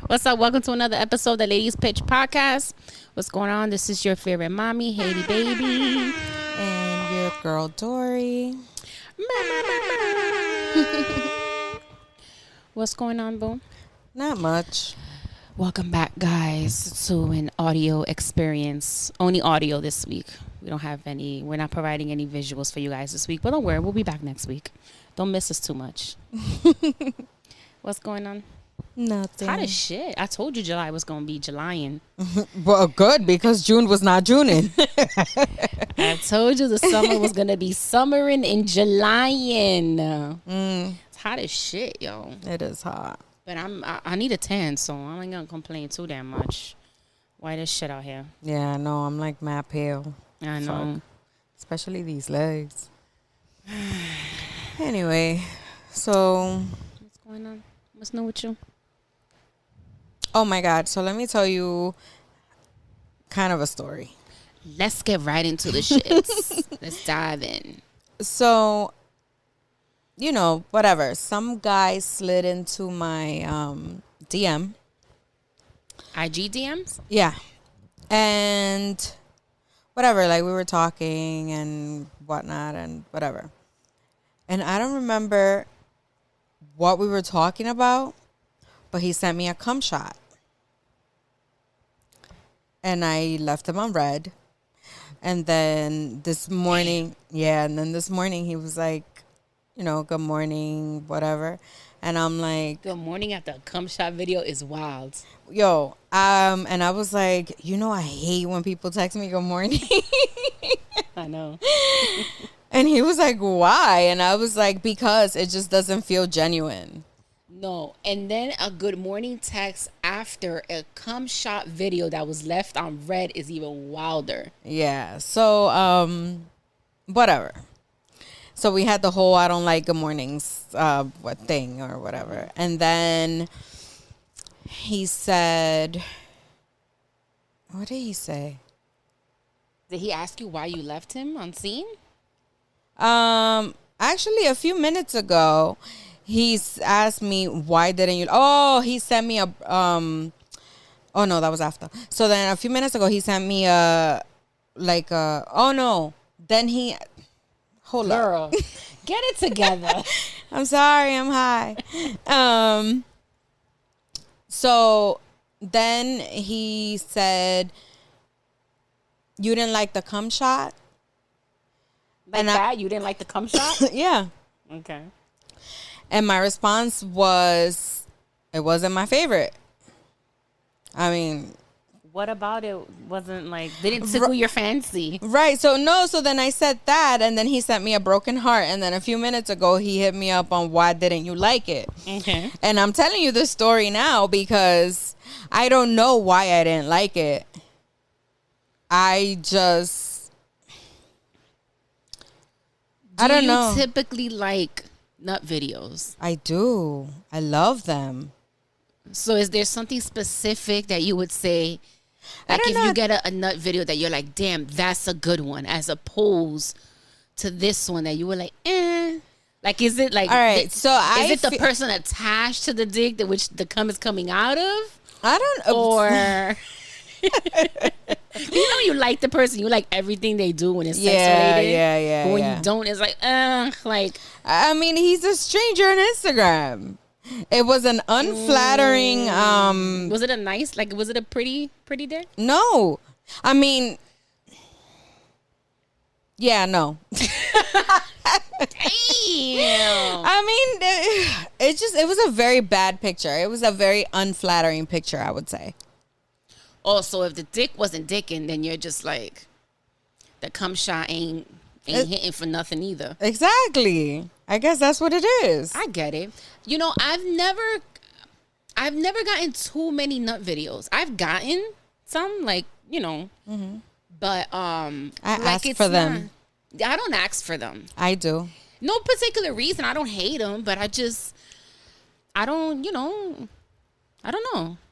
What's up? Welcome to another episode of the Ladies Pitch Podcast. What's going on? This is your favorite mommy, Haiti Baby. And your girl, Dory. What's going on, boo? Not much. Welcome back, guys, to an audio experience. Only audio this week. We're not providing any visuals for you guys this week, but don't worry, we'll be back next week. Don't miss us too much. What's going on? Nothing. Hot as shit. I told you July was going to be Julying. Well, good, because June was not Juning. I told you the summer was going to be summering in Julying. It's hot as shit, yo. It is hot. But I need a tan, so I ain't going to complain too damn much. White as shit out here. Yeah, I know. I'm like mad pale. I know. Fuck. Especially these legs. Anyway, so... What's going on? What's new with you? Oh, my God. So let me tell you kind of a story. Let's get right into the shits. Let's dive in. So, you know, whatever. Some guy slid into my DM. IG DMs? Yeah. And whatever, like we were talking and whatnot and whatever. And I don't remember what we were talking about, but he sent me a cum shot. And I left him on red. And then this morning, this morning he was like, you know, good morning, whatever. And I'm like, good morning after a cum shot video is wild. Yo, and I was like, you know, I hate when people text me good morning. I know. And he was like, why? And I was like, because it just doesn't feel genuine. No. And then a good morning text after a cum shot video that was left on red is even wilder. Yeah. So, whatever. So we had the whole I don't like good mornings thing or whatever. And then he said, what did he say? Did he ask you why you left him on scene? Actually, a few minutes ago, he's asked me, why didn't you? Oh, he sent me a, oh no, that was after. So then a few minutes ago, he sent me oh no. Then he, hold up. Girl, get it together. I'm sorry, I'm high. So then he said, you didn't like the cum shot? You didn't like the cum shot? Yeah. Okay. And my response was, it wasn't my favorite. I mean, what about it wasn't like, didn't tickle your fancy? Right. So then I said that, and then he sent me a broken heart. And then a few minutes ago, he hit me up on why didn't you like it? Okay. And I'm telling you this story now because I don't know why I didn't like it. I don't know. Do you typically like nut videos? I do. I love them. So is there something specific that you would say, like if you get a nut video that you're like, damn, that's a good one, as opposed to this one that you were like, eh? Like, is it like, all right, is it the person attached to the dick that which the cum is coming out of? I don't, or you know, you like the person, you like everything they do when it's sex related. Yeah. But when you don't, it's like, like. I mean, he's a stranger on Instagram. It was an unflattering. Was it a nice, like, was it a pretty dick? No, I mean, yeah, no. Damn. I mean, it was a very bad picture. It was a very unflattering picture, I would say. Oh, so if the dick wasn't dicking, then you're just like, the cum shot ain't hitting for nothing either. Exactly. I guess that's what it is. I get it. You know, I've never gotten too many nut videos. I've gotten some, like, you know, but I ask for them. I don't ask for them. I do. No particular reason. I don't hate them, but I don't know.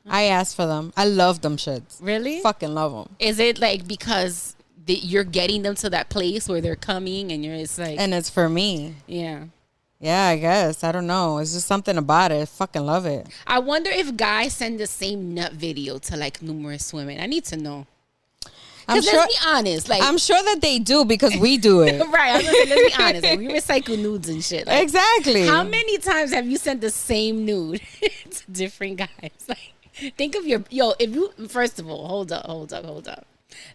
I ask for them. I love them shits. Really? Fucking love them. Is it like because you're getting them to that place where they're coming and you're, it's like, and it's for me. Yeah. Yeah, I guess. I don't know. It's just something about it. I fucking love it. I wonder if guys send the same nut video to like numerous women. I need to know. I'm Because sure. let's be honest, like I'm sure that they do because we do it. right. I was gonna say, let's be honest. Like, we recycle nudes and shit. Like, Exactly. how many times have you sent the same nude to different guys? Like, think of your if you first of all, hold up.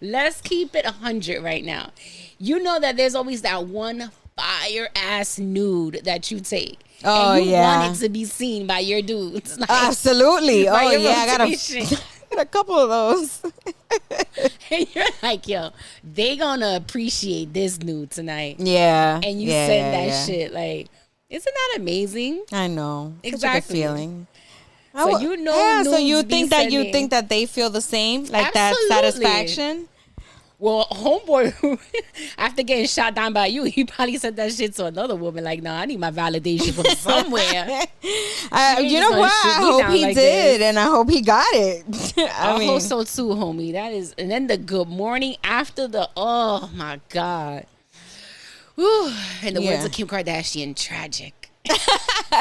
Let's keep it 100 right now. You know that there's always that one fire ass nude that you take. Oh, and you yeah. want it to be seen by your dudes. Like, Absolutely. by Oh your yeah, I rotation. got a couple of those. And you're like, yo, they gonna appreciate this nude tonight. Yeah. And you yeah, send yeah, that yeah. shit. Like, isn't that amazing? I know. Exactly. Such a good feeling. So you know, Yeah. So you nudes be think that sending- they feel the same, like Absolutely. that satisfaction? Well, homeboy, after getting shot down by you, he probably said that shit to another woman. Like, no, I need my validation from somewhere. You know gonna what? shoot I me hope down he like did, this. and I hope he got it. I hope so too, homie. That is, and then the good morning after the, oh my God. Whew. In the words Yeah. of Kim Kardashian, tragic.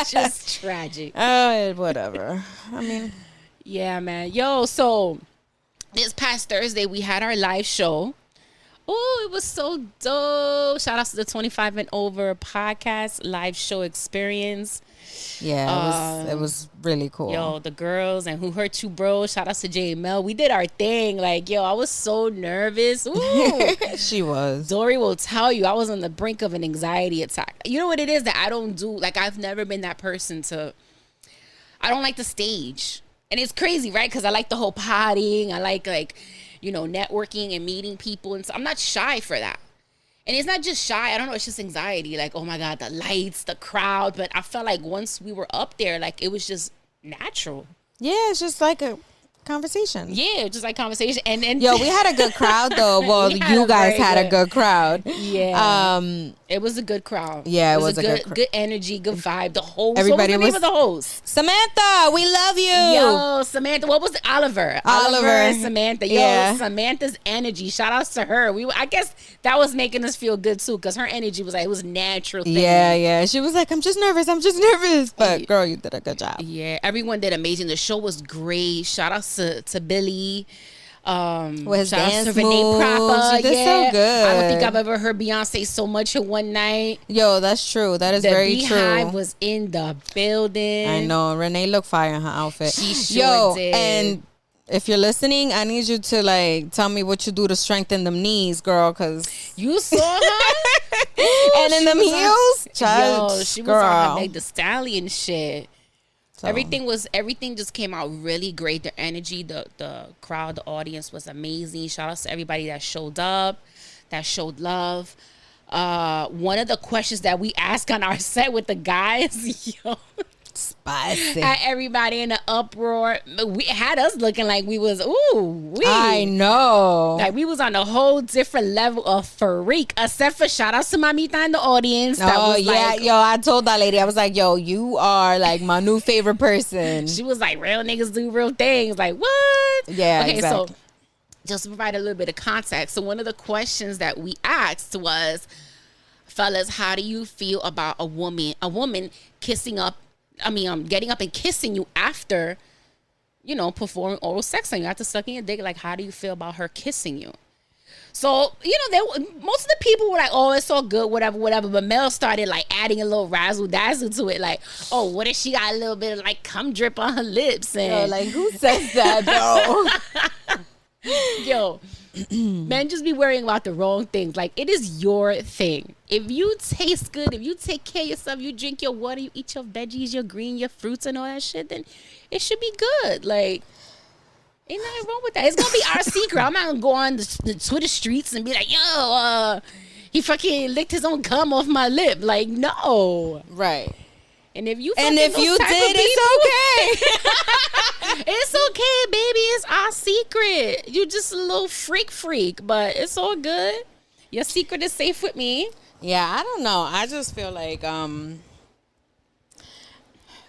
Just tragic. Whatever. I mean, Yeah, man. Yo, so this past Thursday, we had our live show. Oh, it was so dope. Shout out to the 25 and over podcast live show experience. yeah, it was really cool. Yo, the girls and Who Hurt You Bro. Shout out to J Mel. We did our thing. Like, yo, I was so nervous. Ooh. She was. Dory will tell you I was on the brink of an anxiety attack. You know what it is that I don't do? Like, I've never been that person I don't like the stage. And it's crazy, right? Because I like the whole partying. I like, networking and meeting people. And so I'm not shy for that. And it's not just shy. I don't know. It's just anxiety. Like, oh my God, the lights, the crowd. But I felt like once we were up there, like, it was just natural. Yeah, it's just like a conversation. Yeah, just like conversation. And Yo, we had a good crowd though. Well, We had you a guys very had a good- good crowd. Yeah. It was a good crowd. Yeah, it was a a good, good good energy, good vibe. The host. Everybody what was the was- name of the host? Samantha, we love you. Yo, Samantha. What was it? Oliver and Samantha. Yo, Yeah. Samantha's energy. Shout outs to her. I guess that was making us feel good too, because her energy was like, it was natural. Thing. Yeah. She was like, I'm just nervous. But girl, you did a good job. Yeah, everyone did amazing. The show was great. Shout outs to Billy. With his shout outs dance to Renee moves. Proper. She did Yeah. so good. I don't think I've ever heard Beyonce so much in one night. Yo, that's true. That is The very Beehive true. was in the building. I know. Renee looked fire in her outfit. She sure did. And if you're listening, I need you to like tell me what you do to strengthen them knees, girl, because You saw her? and in them heels, Yo, she was girl. on her Meg Thee Stallion shit. So, Everything just came out really great. The energy, the crowd, the audience was amazing. Shout out to everybody that showed up, that showed love. One of the questions that we asked on our set with the guys, yo, spicy. had everybody in an uproar. We had us looking like we was I know. like we was on a whole different level of freak. Except for shout outs to Mamita in the audience. That Oh was yeah, like, yo, I told that lady, I was like, yo, you are like my new favorite person. she was like, real niggas do real things. Like, what? Yeah, okay, exactly. so just to provide a little bit of context. So one of the questions that we asked was, fellas, how do you feel about a woman getting up and kissing you after, performing oral sex on you, after sucking your dick? Like, how do you feel about her kissing you? So, most of the people were like, oh, it's all good, whatever. But Mel started like adding a little razzle dazzle to it. Like, oh, what if she got a little bit of like cum drip on her lips? And Yo, like who says that though? yo, men just be worrying about the wrong things. Like, it is your thing. If you taste good, if you take care of yourself, you drink your water, you eat your veggies, your green, your fruits and all that shit, then it should be good. Like, ain't nothing wrong with that. It's gonna be our secret. I'm not gonna go on the Twitter streets and be like, yo, he fucking licked his own cum off my lip. Like, no. Right. And if you And if you did, it's okay. it's okay, baby. It's our secret. You just a little freak, but it's all good. Your secret is safe with me. Yeah, I don't know. I just feel like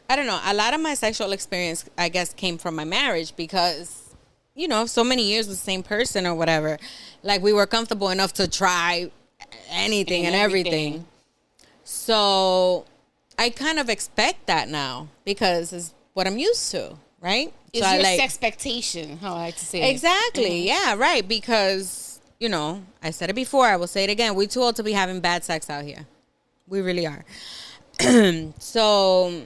I don't know. A lot of my sexual experience, I guess, came from my marriage because, so many years with the same person or whatever. Like, we were comfortable enough to try anything and everything. So I kind of expect that now because it's what I'm used to, right? It's so your I expectation, how I like to say it. Exactly. Yeah, right. Because, I said it before. I will say it again. We're too old to be having bad sex out here. We really are. So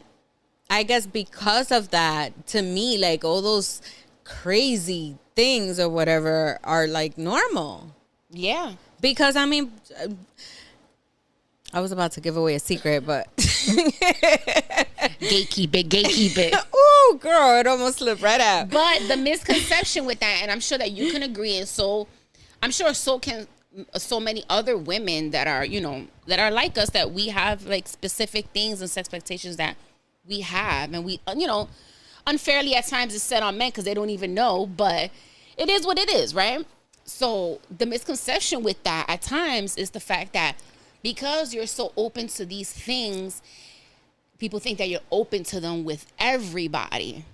I guess because of that, to me, like all those crazy things or whatever are like normal. Yeah. Because, I mean, I was about to give away a secret, but gatekeep it. Ooh, girl, it almost slipped right out. But the misconception with that, and I'm sure that you can agree, and so I'm sure so can so many other women that are, that are like us, that we have like specific things and expectations that we have, and we, unfairly at times it's set on men because they don't even know, but it is what it is, right? So the misconception with that at times is the fact that because you're so open to these things, people think that you're open to them with everybody.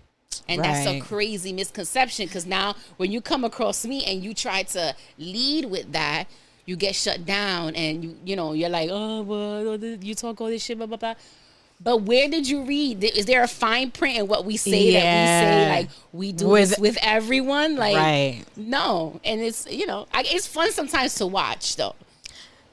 And that's a crazy misconception, because now when you come across me and you try to lead with that, you get shut down, and you're like, oh, well, you talk all this shit, blah, blah, blah. But where did you read? Is there a fine print in what we say that we say, like, we do this with everyone? Like, no. And it's, it's fun sometimes to watch, though.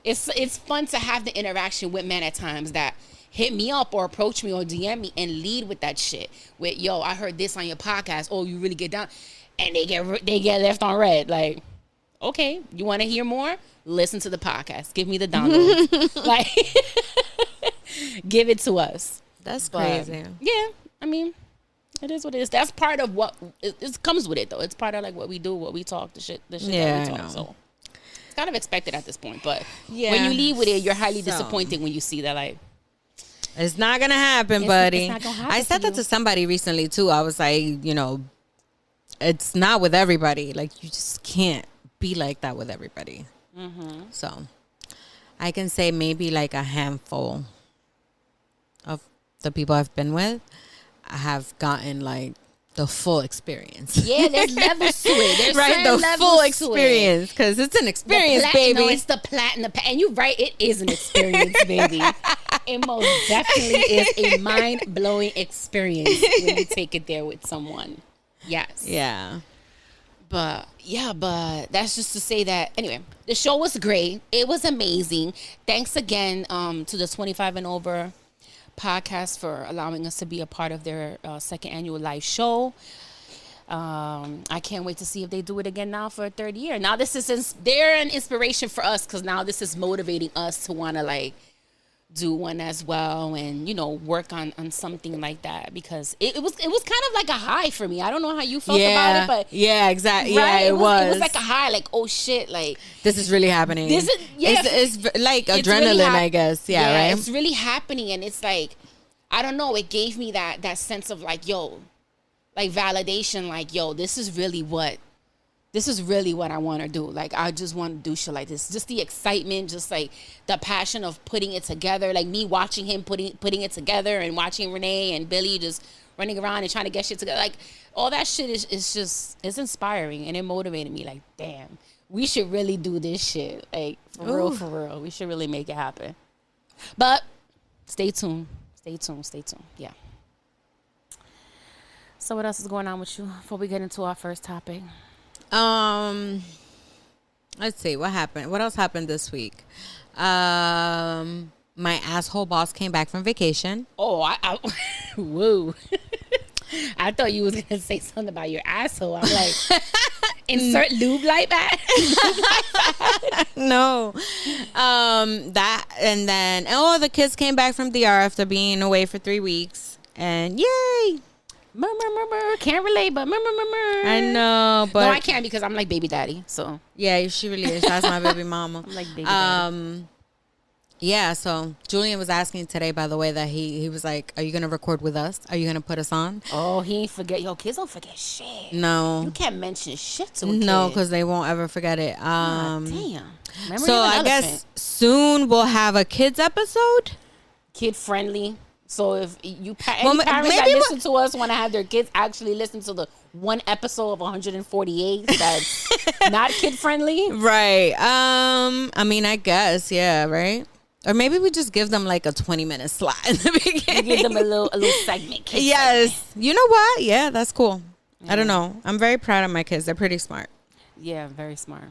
It's fun to have the interaction with men at times that hit me up or approach me or DM me and lead with that shit. With, yo, I heard this on your podcast. Oh, you really get down. And they get left on red. Like, okay, you want to hear more? Listen to the podcast. Give me the download. Like, give it to us. That's crazy. Yeah, I mean, it is what it is. That's part of what it comes with it, though. It's part of like what we do, what we talk, the shit that we talk. So it's kind of expected at this point. But when you leave with it, you're highly disappointed when you see that, like, it's not gonna happen, buddy. It's not gonna happen. I said that to somebody recently too. I was like, it's not with everybody. Like, you just can't be like that with everybody. Mm-hmm. So I can say maybe like a handful of the people I've been with, I have gotten like the full experience. Yeah, there's levels to it. There's right, the full experience, because it's an experience, baby. No, it's the platinum. And you're right, it is an experience, baby. It most definitely is a mind-blowing experience when you take it there with someone. Yes. Yeah. But that's just to say that, anyway, the show was great. It was amazing. Thanks again to the 25 and over podcast for allowing us to be a part of their second annual live show. I can't wait to see if they do it again now for a third year. Now they're an inspiration for us, because now this is motivating us to want to like do one as well, and work on something like that, because it was kind of like a high for me. I don't know how you felt about it, but yeah, exactly. Right? Yeah, it was. It was like a high, like, oh shit, like this is really happening. It's like adrenaline, really I guess. Yeah, right. It's really happening, and it's like, I don't know. It gave me that sense of like, yo, like validation, like, yo, this is really what I want to do. Like, I just want to do shit like this. Just the excitement, just like the passion of putting it together. Like me watching him putting it together, and watching Renee and Billy just running around and trying to get shit together. Like, all that shit is inspiring, and it motivated me. Like, damn, we should really do this shit. Like, for real. We should really make it happen. But stay tuned. Yeah. So what else is going on with you before we get into our first topic? Let's see what happened. What else happened this week? My asshole boss came back from vacation. Oh, I woo. I thought you was gonna say something about your asshole. I'm like, insert Lube Life at. No, that, and then the kids came back from DR after being away for 3 weeks, and yay. Can't relate, but I know, but no, I can't, because I'm like baby daddy. So yeah, she really is. That's my baby mama. I'm like baby daddy. Yeah. So Julian was asking today, by the way, that he was like, "Are you gonna record with us? Are you gonna put us on?" Oh, he ain't forget. Yo, kids don't forget shit. No, you can't mention shit to a kid. No, because they won't ever forget it. Damn. So I guess soon we'll have a kids episode, kid friendly. So if any parents that listen to us want to have their kids actually listen to the one episode of 148 that's not kid friendly, right? I mean, I guess, yeah, right. Or maybe we just give them like a 20-minute slot in the beginning. Give them a little segment. Yes. Segment. You know what? Yeah, that's cool. I don't know. I'm very proud of my kids. They're pretty smart. Yeah, very smart.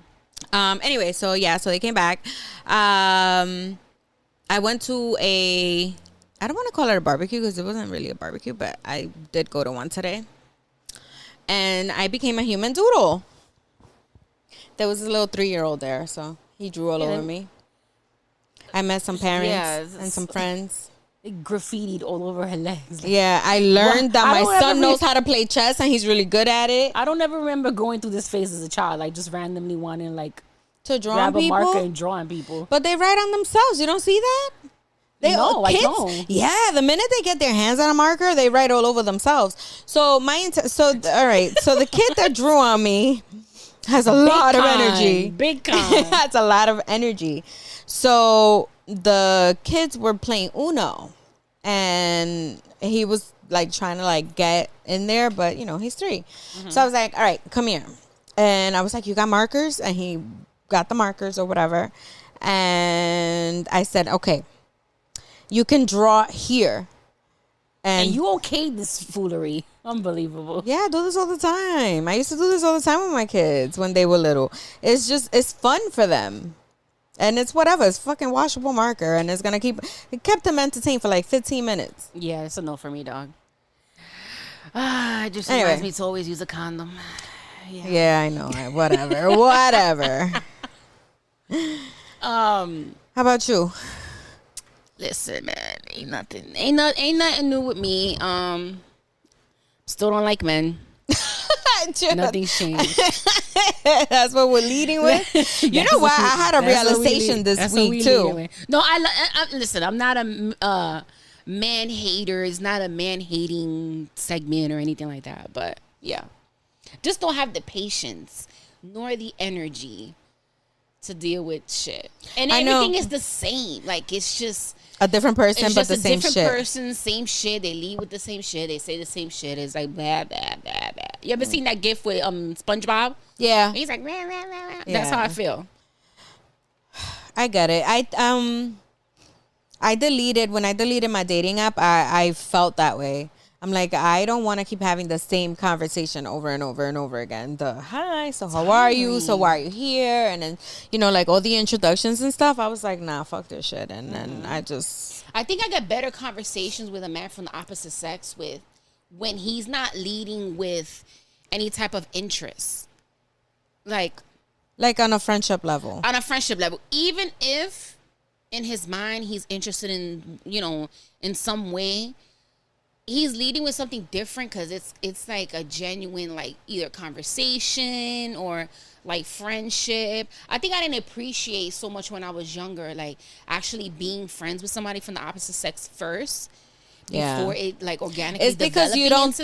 Anyway, so they came back. I went to I don't want to call it a barbecue because it wasn't really a barbecue, but I did go to one today. And I became a human doodle. There was a little 3-year-old there, so he drew all over me. I met some parents and some friends. It graffitied all over her legs. Yeah, I learned that my son knows how to play chess and he's really good at it. I don't ever remember going through this phase as a child, like just randomly wanting like to draw grab people? a marker and drawing people. But they write on themselves. You don't see that? No, kids, I don't. Yeah, the minute they get their hands on a marker, they write all over themselves. So all right. So the kid that drew on me has a lot of energy. Big con. Has a lot of energy. So the kids were playing Uno, and he was like trying to like get in there, but he's 3. Mm-hmm. So I was like, all right, come here. And I was like, you got markers? And he got the markers or whatever. And I said, okay, you can draw here. And you okayed this foolery. Unbelievable. Yeah, I do this all the time. I used to do this all the time with my kids when they were little. It's fun for them. And it's whatever. It's fucking washable marker. And it kept them entertained for like 15 minutes. Yeah, it's a no for me, dog. It just reminds me to always use a condom. Yeah, I know. Whatever. Whatever. How about you? Listen, man, ain't nothing new with me. Still don't like men. Nothing's changed. That's what we're leading with. You know what? I had a realization this week too. No, I listen. I'm not a man hater. It's not a man hating segment or anything like that. But yeah, just don't have the patience nor the energy to deal with shit. And everything is the same. Like it's just a different person, but the same shit. Different person, same shit. They lead with the same shit. They say the same shit. It's like blah blah blah blah. You ever seen that gif with SpongeBob? Yeah. He's like blah, blah, blah, blah. That's how I feel. I get it. I deleted when I deleted my dating app. I felt that way. I'm like, I don't want to keep having the same conversation over and over and over again. The hi, so how are you? So why are you here? And then, like all the introductions and stuff. I was like, nah, fuck this shit. And then I think I get better conversations with a man from the opposite sex when he's not leading with any type of interest. Like on a friendship level. On a friendship level. Even if in his mind he's interested in, in some way, he's leading with something different because it's like a genuine like either conversation or like friendship. I think I didn't appreciate so much when I was younger, like actually being friends with somebody from the opposite sex first. Before it like organically it's because you don't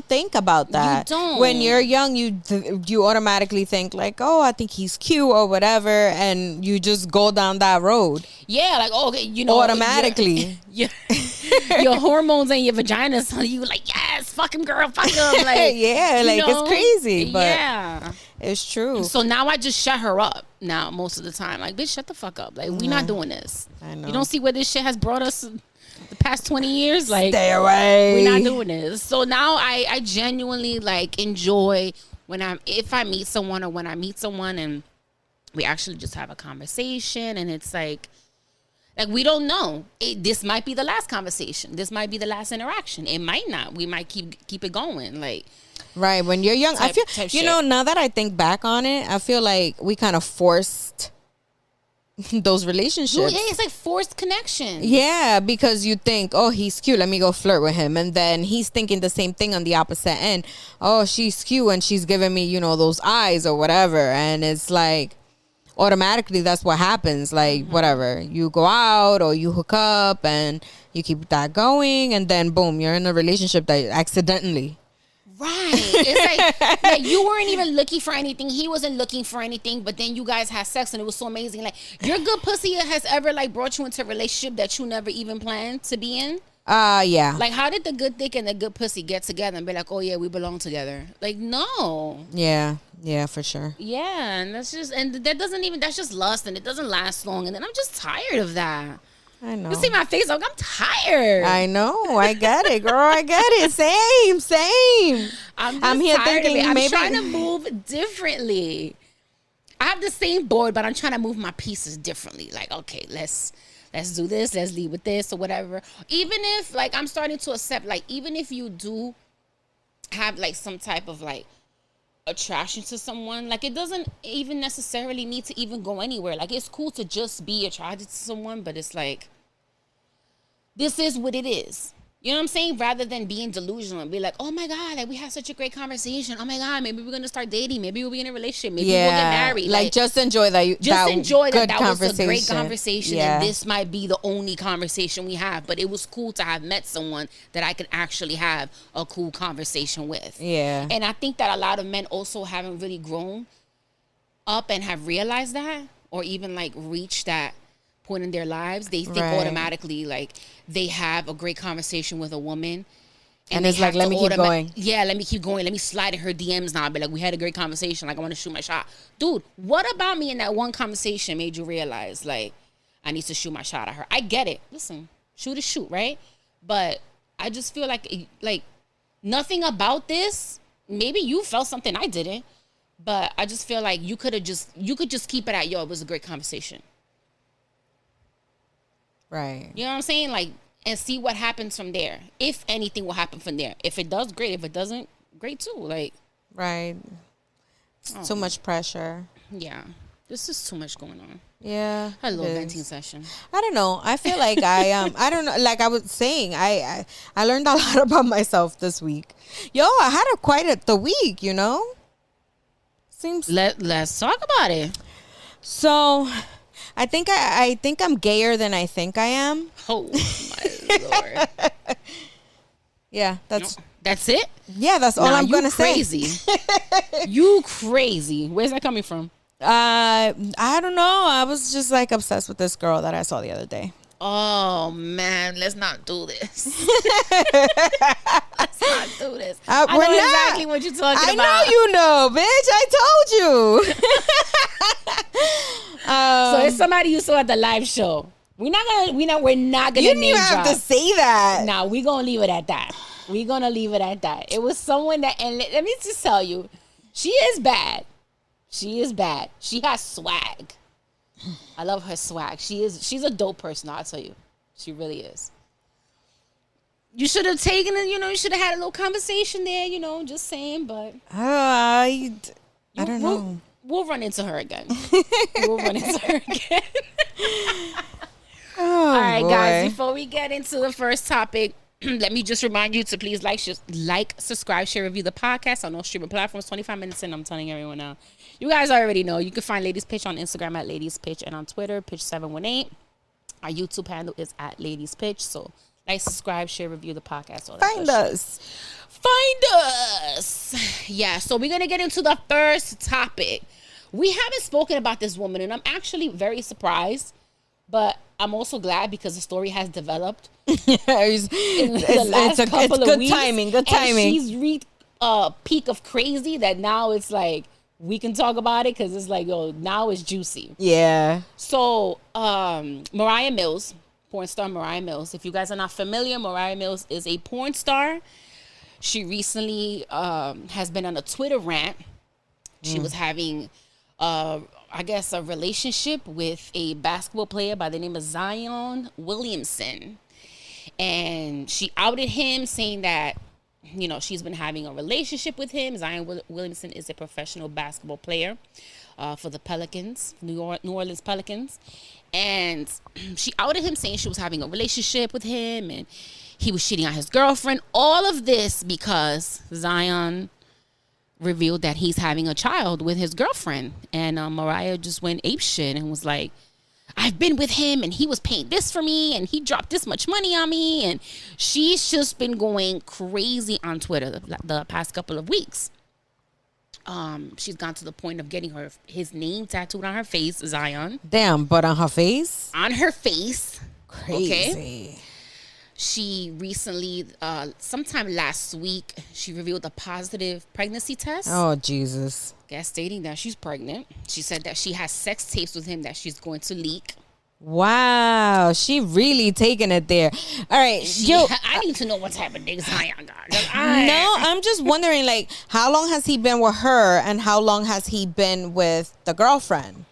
think about that. You don't. When you're young, you automatically think like, oh, I think he's cute or whatever, and you just go down that road. Yeah, like okay, automatically. Your hormones and your vagina, so you like yes, fuck him, girl, fuck him, like yeah, like it's crazy, but yeah, it's true. So now I just shut her up. Now most of the time, like bitch, shut the fuck up. Like we not doing this. I know. You don't see where this shit has brought us. The past 20 years, like stay away. We're not doing this. So now I genuinely like enjoy if I meet someone or when I meet someone and we actually just have a conversation and it's like we don't know. This might be the last conversation. This might be the last interaction. It might not. We might keep it going. Like right when you're young, I feel now that I think back on it, I feel like we kind of forced those relationships. Yeah, it's like forced connection. Yeah, because you think, oh, he's cute, let me go flirt with him, and then he's thinking the same thing on the opposite end. Oh, she's cute and she's giving me, those eyes or whatever, and it's like automatically that's what happens. Like whatever, you go out or you hook up and you keep that going, and then boom, you're in a relationship that accidentally. Right. It's like you weren't even looking for anything. He wasn't looking for anything, but then you guys had sex and it was so amazing. Like your good pussy has ever like brought you into a relationship that you never even planned to be in? Yeah. Like, how did the good dick and the good pussy get together and be like, oh yeah, we belong together? Like, no. Yeah, for sure. Yeah, and that's just lust, and it doesn't last long. And then I'm just tired of that. I know. You see my face? Like, I'm tired. I know. I get it, girl. I get it. Same. I'm here tired thinking of it. I'm maybe trying to move differently. I have the same board, but I'm trying to move my pieces differently. Like, okay, let's do this. Let's lead with this or whatever. Even if, like, I'm starting to accept, like, even if you do have, like, some type of, like, attraction to someone, like, it doesn't even necessarily need to even go anywhere. Like, it's cool to just be attracted to someone, but it's like, this is what it is. You know what I'm saying? Rather than being delusional and be like, oh my God, like, we had such a great conversation. Oh my God, maybe we're going to start dating. Maybe we'll be in a relationship. Maybe we'll get married. Like, just enjoy that. Enjoy that was a great conversation. Yeah. And this might be the only conversation we have. But it was cool to have met someone that I could actually have a cool conversation with. Yeah. And I think that a lot of men also haven't really grown up and have realized that, or even, like, reached that point in their lives. They think automatically, like, they have a great conversation with a woman, and it's like, let me keep going. Yeah, let me keep going. Let me slide in her DMs now. Be like, we had a great conversation. Like, I want to shoot my shot. Dude, what about me in that one conversation made you realize, like, I need to shoot my shot at her? I get it. Listen, shoot is shoot, right? But I just feel like nothing about this. Maybe you felt something I didn't, but I just feel like you could just keep it at, yo, it was a great conversation. Right. You know what I'm saying? Like, and see what happens from there. If anything will happen from there. If it does, great. If it doesn't, great too. Like, right. Too much pressure. Yeah. This is too much going on. Yeah. A little venting session. I don't know. I feel like I don't know. Like I was saying, I learned a lot about myself this week. Yo, I had quite the week, you know? Let's talk about it. So, I think I'm gayer than I think I am. Oh my Lord. Yeah, that's it? Yeah, that's all I'm gonna say. You crazy. Where's that coming from? I don't know. I was just like obsessed with this girl that I saw the other day. Oh man, let's not do this. Let's not do this. I know exactly what you're talking about. I know you know, bitch. I told you. So it's somebody you saw at the live show. We're not gonna You didn't even have to say that. No, we're gonna leave it at that. It was someone that, and let me just tell you, she is bad. She has swag. I love her swag. She's a dope person, I'll tell you. She really is. You should have taken it, you should have had a little conversation there, just saying, but I don't know. We'll run into her again. Oh, all right, boy. guys, before we get into the first topic, let me just remind you to please like, subscribe, share, review the podcast on all streaming platforms. 25 minutes in, I'm telling everyone now. You guys already know. You can find Ladies Pitch on Instagram at Ladies Pitch and on Twitter, Pitch718. Our YouTube handle is at Ladies Pitch. So like, subscribe, share, review the podcast. All that Find us. Find us. Yeah, so we're going to get into the first topic. We haven't spoken about this woman, and I'm actually very surprised. But I'm also glad because the story has developed. It's good timing. Good timing. And she's reached a peak of crazy that now it's like we can talk about it because it's like, yo, now it's juicy. Yeah. So, Moriah Mills, porn star Moriah Mills. If you guys are not familiar, Moriah Mills is a porn star. She recently has been on a Twitter rant. She was having I guess, a relationship with a basketball player by the name of Zion Williamson. And she outed him, saying that, she's been having a relationship with him. Zion Williamson is a professional basketball player for the Pelicans, New Orleans Pelicans. And she outed him, saying she was having a relationship with him and he was cheating on his girlfriend. All of this because Zion revealed that he's having a child with his girlfriend. And Moriah just went apeshit and was like, I've been with him and he was paying this for me and he dropped this much money on me. And she's just been going crazy on Twitter the past couple of weeks. She's gone to the point of getting his name tattooed on her face, Zion. Damn, but on her face? On her face. Crazy. Okay? She recently, sometime last week, she revealed a positive pregnancy test. Oh, Jesus. Stating that she's pregnant. She said that she has sex tapes with him that she's going to leak. Wow, she really taking it there. All right, I need to know what type of niggas I got. No, I'm just wondering, like, how long has he been with her, and how long has he been with the girlfriend?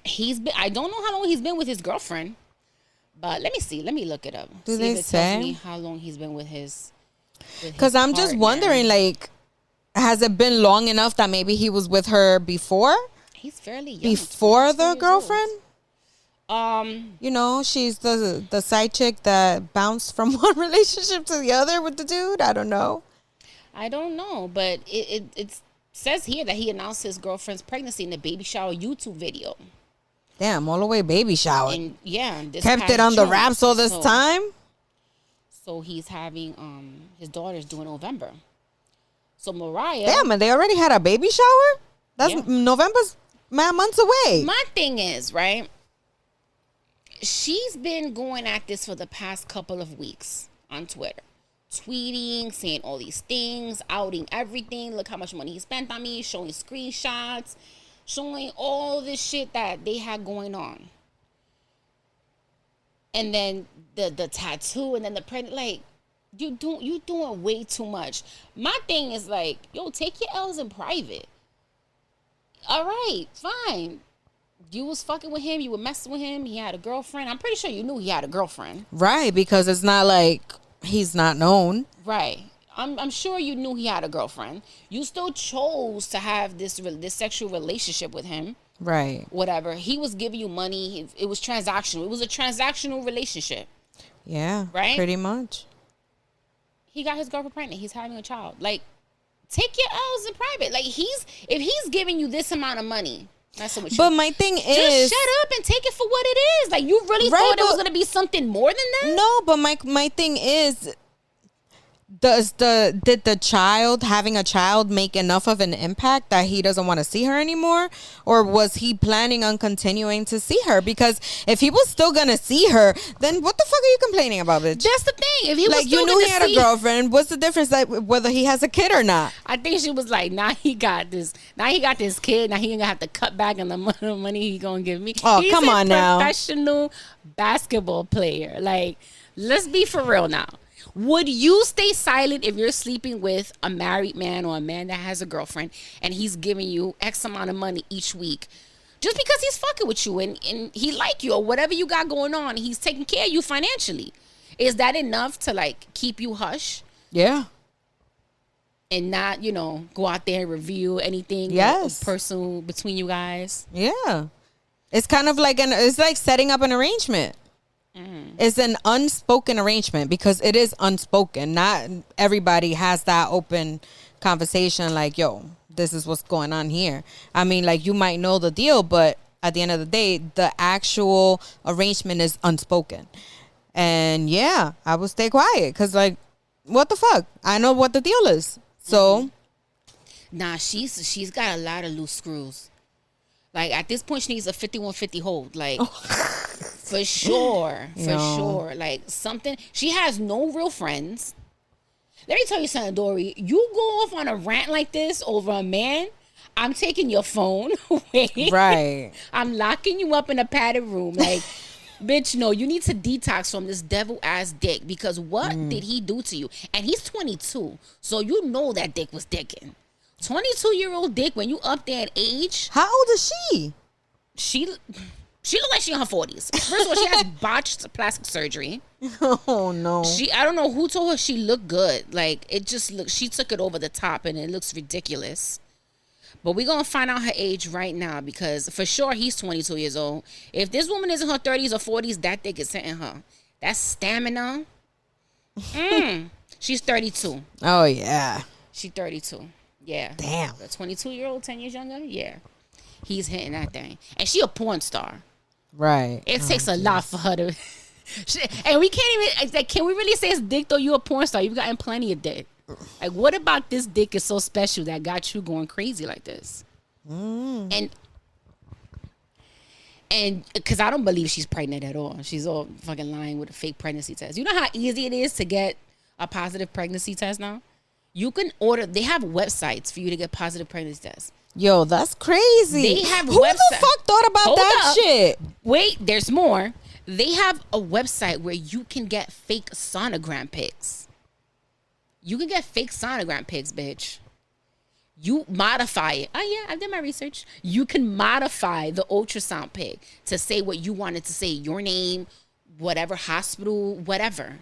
I don't know how long he's been with his girlfriend, but let me see. Let me look it up. Do see they if it say? tells me how long he's been with his? Because I'm just wondering, like, has it been long enough that maybe he was with her before? He's fairly young. Before the girlfriend? Old. You know, she's the side chick that bounced from one relationship to the other with the dude. I don't know. But it says here that he announced his girlfriend's pregnancy in the baby shower YouTube video. Damn, all the way baby shower. And yeah, kept it on the wraps all this time. So he's having his daughter's due in November. So Moriah. Damn, and they already had a baby shower? That's November's months away. My thing is, right? She's been going at this for the past couple of weeks on Twitter. Tweeting, saying all these things, outing everything. Look how much money he spent on me. Showing screenshots. Showing all this shit that they had going on. And then the tattoo and then the pregnant. Like, you doing way too much. My thing is like, yo, take your L's in private. All right, fine. You was fucking with him. You were messing with him. He had a girlfriend. I'm pretty sure you knew he had a girlfriend. Right, because it's not like he's not known. Right. I'm sure you knew he had a girlfriend. You still chose to have this sexual relationship with him. Right. Whatever. He was giving you money. It was transactional. It was a transactional relationship. Yeah. Right? Pretty much. He got his girlfriend pregnant. He's having a child. Like, take your L's in private. Like, if he's giving you this amount of money, that's so much. But my thing is, just shut up and take it for what it is. Like, you really thought it was going to be something more than that? No, but my thing is, did the child having a child make enough of an impact that he doesn't want to see her anymore, or was he planning on continuing to see her? Because if he was still gonna see her, then what the fuck are you complaining about, bitch? That's the thing. If he was like, still you knew he had a girlfriend, what's the difference, like, whether he has a kid or not? I think she was like, now he got this kid. Now he gonna have to cut back on the money he gonna give me. Oh, come on now. Professional basketball player. Like, let's be for real now. Would you stay silent if you're sleeping with a married man or a man that has a girlfriend and he's giving you X amount of money each week just because he's fucking with you and he like you or whatever you got going on? He's taking care of you financially. Is that enough to, like, keep you hush? Yeah. And not, go out there and review anything personal between you guys? Yeah. It's kind of like it's like setting up an arrangement. It's an unspoken arrangement because it is unspoken. Not everybody has that open conversation like, yo, this is what's going on here. I mean, like, you might know the deal, but at the end of the day, the actual arrangement is unspoken. And yeah, I would stay quiet because, like, what the fuck? I know what the deal is. So. Nah, she's got a lot of loose screws. Like, at this point, she needs a 5150 hold. Like, for sure. For sure. Like, something. She has no real friends. Let me tell you something, Dory. You go off on a rant like this over a man, I'm taking your phone away. Right. I'm locking you up in a padded room. Like, bitch, no, you need to detox from this devil-ass dick. Because what did he do to you? And he's 22. So you know that dick was dicking. 22-year-old dick when you up there in age. How old is she? She look like she in her 40s. First of all, she has botched plastic surgery. Oh no. I don't know who told her she looked good. Like, it just looks, she took it over the top and it looks ridiculous. But we're going to find out her age right now because for sure he's 22 years old. If this woman is in her 30s or 40s, that dick is hitting her. That's stamina. She's 32. Oh yeah. She's 32. Yeah. Damn. A 22-year-old, 10 years younger? Yeah. He's hitting that thing. And she a porn star. Right. It takes a lot for her to... and we can't even... Like, can we really say it's dick, though? You a porn star. You've gotten plenty of dick. Like, what about this dick is so special that got you going crazy like this? And And because I don't believe she's pregnant at all. She's all fucking lying with a fake pregnancy test. You know how easy it is to get a positive pregnancy test now? You can order, they have websites for you to get positive pregnancy tests. Yo, that's crazy. They have Who the fuck thought about that shit? Wait, there's more. They have a website where you can get fake sonogram pics. You can get fake sonogram pics, bitch. You modify it. Oh, yeah, I did my research. You can modify the ultrasound pic to say what you wanted to say. Your name, whatever hospital, whatever.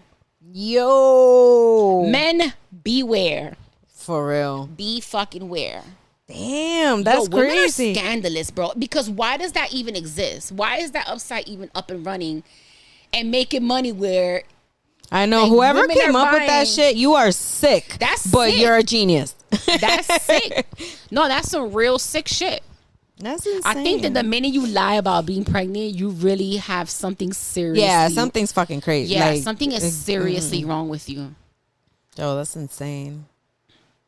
Yo. Men, beware. For real. Be fucking aware. Damn, that's crazy. Women are scandalous, bro. Because why does that even exist? Why is that website even up and running and making money where... I know, like, whoever came up with that shit, you are sick. But you're a genius. That's sick. No, that's some real sick shit. That's insane. I think that the minute you lie about being pregnant, you really have something serious. Yeah, something's fucking crazy. Yeah, like, something is seriously wrong with you. Yo, that's insane.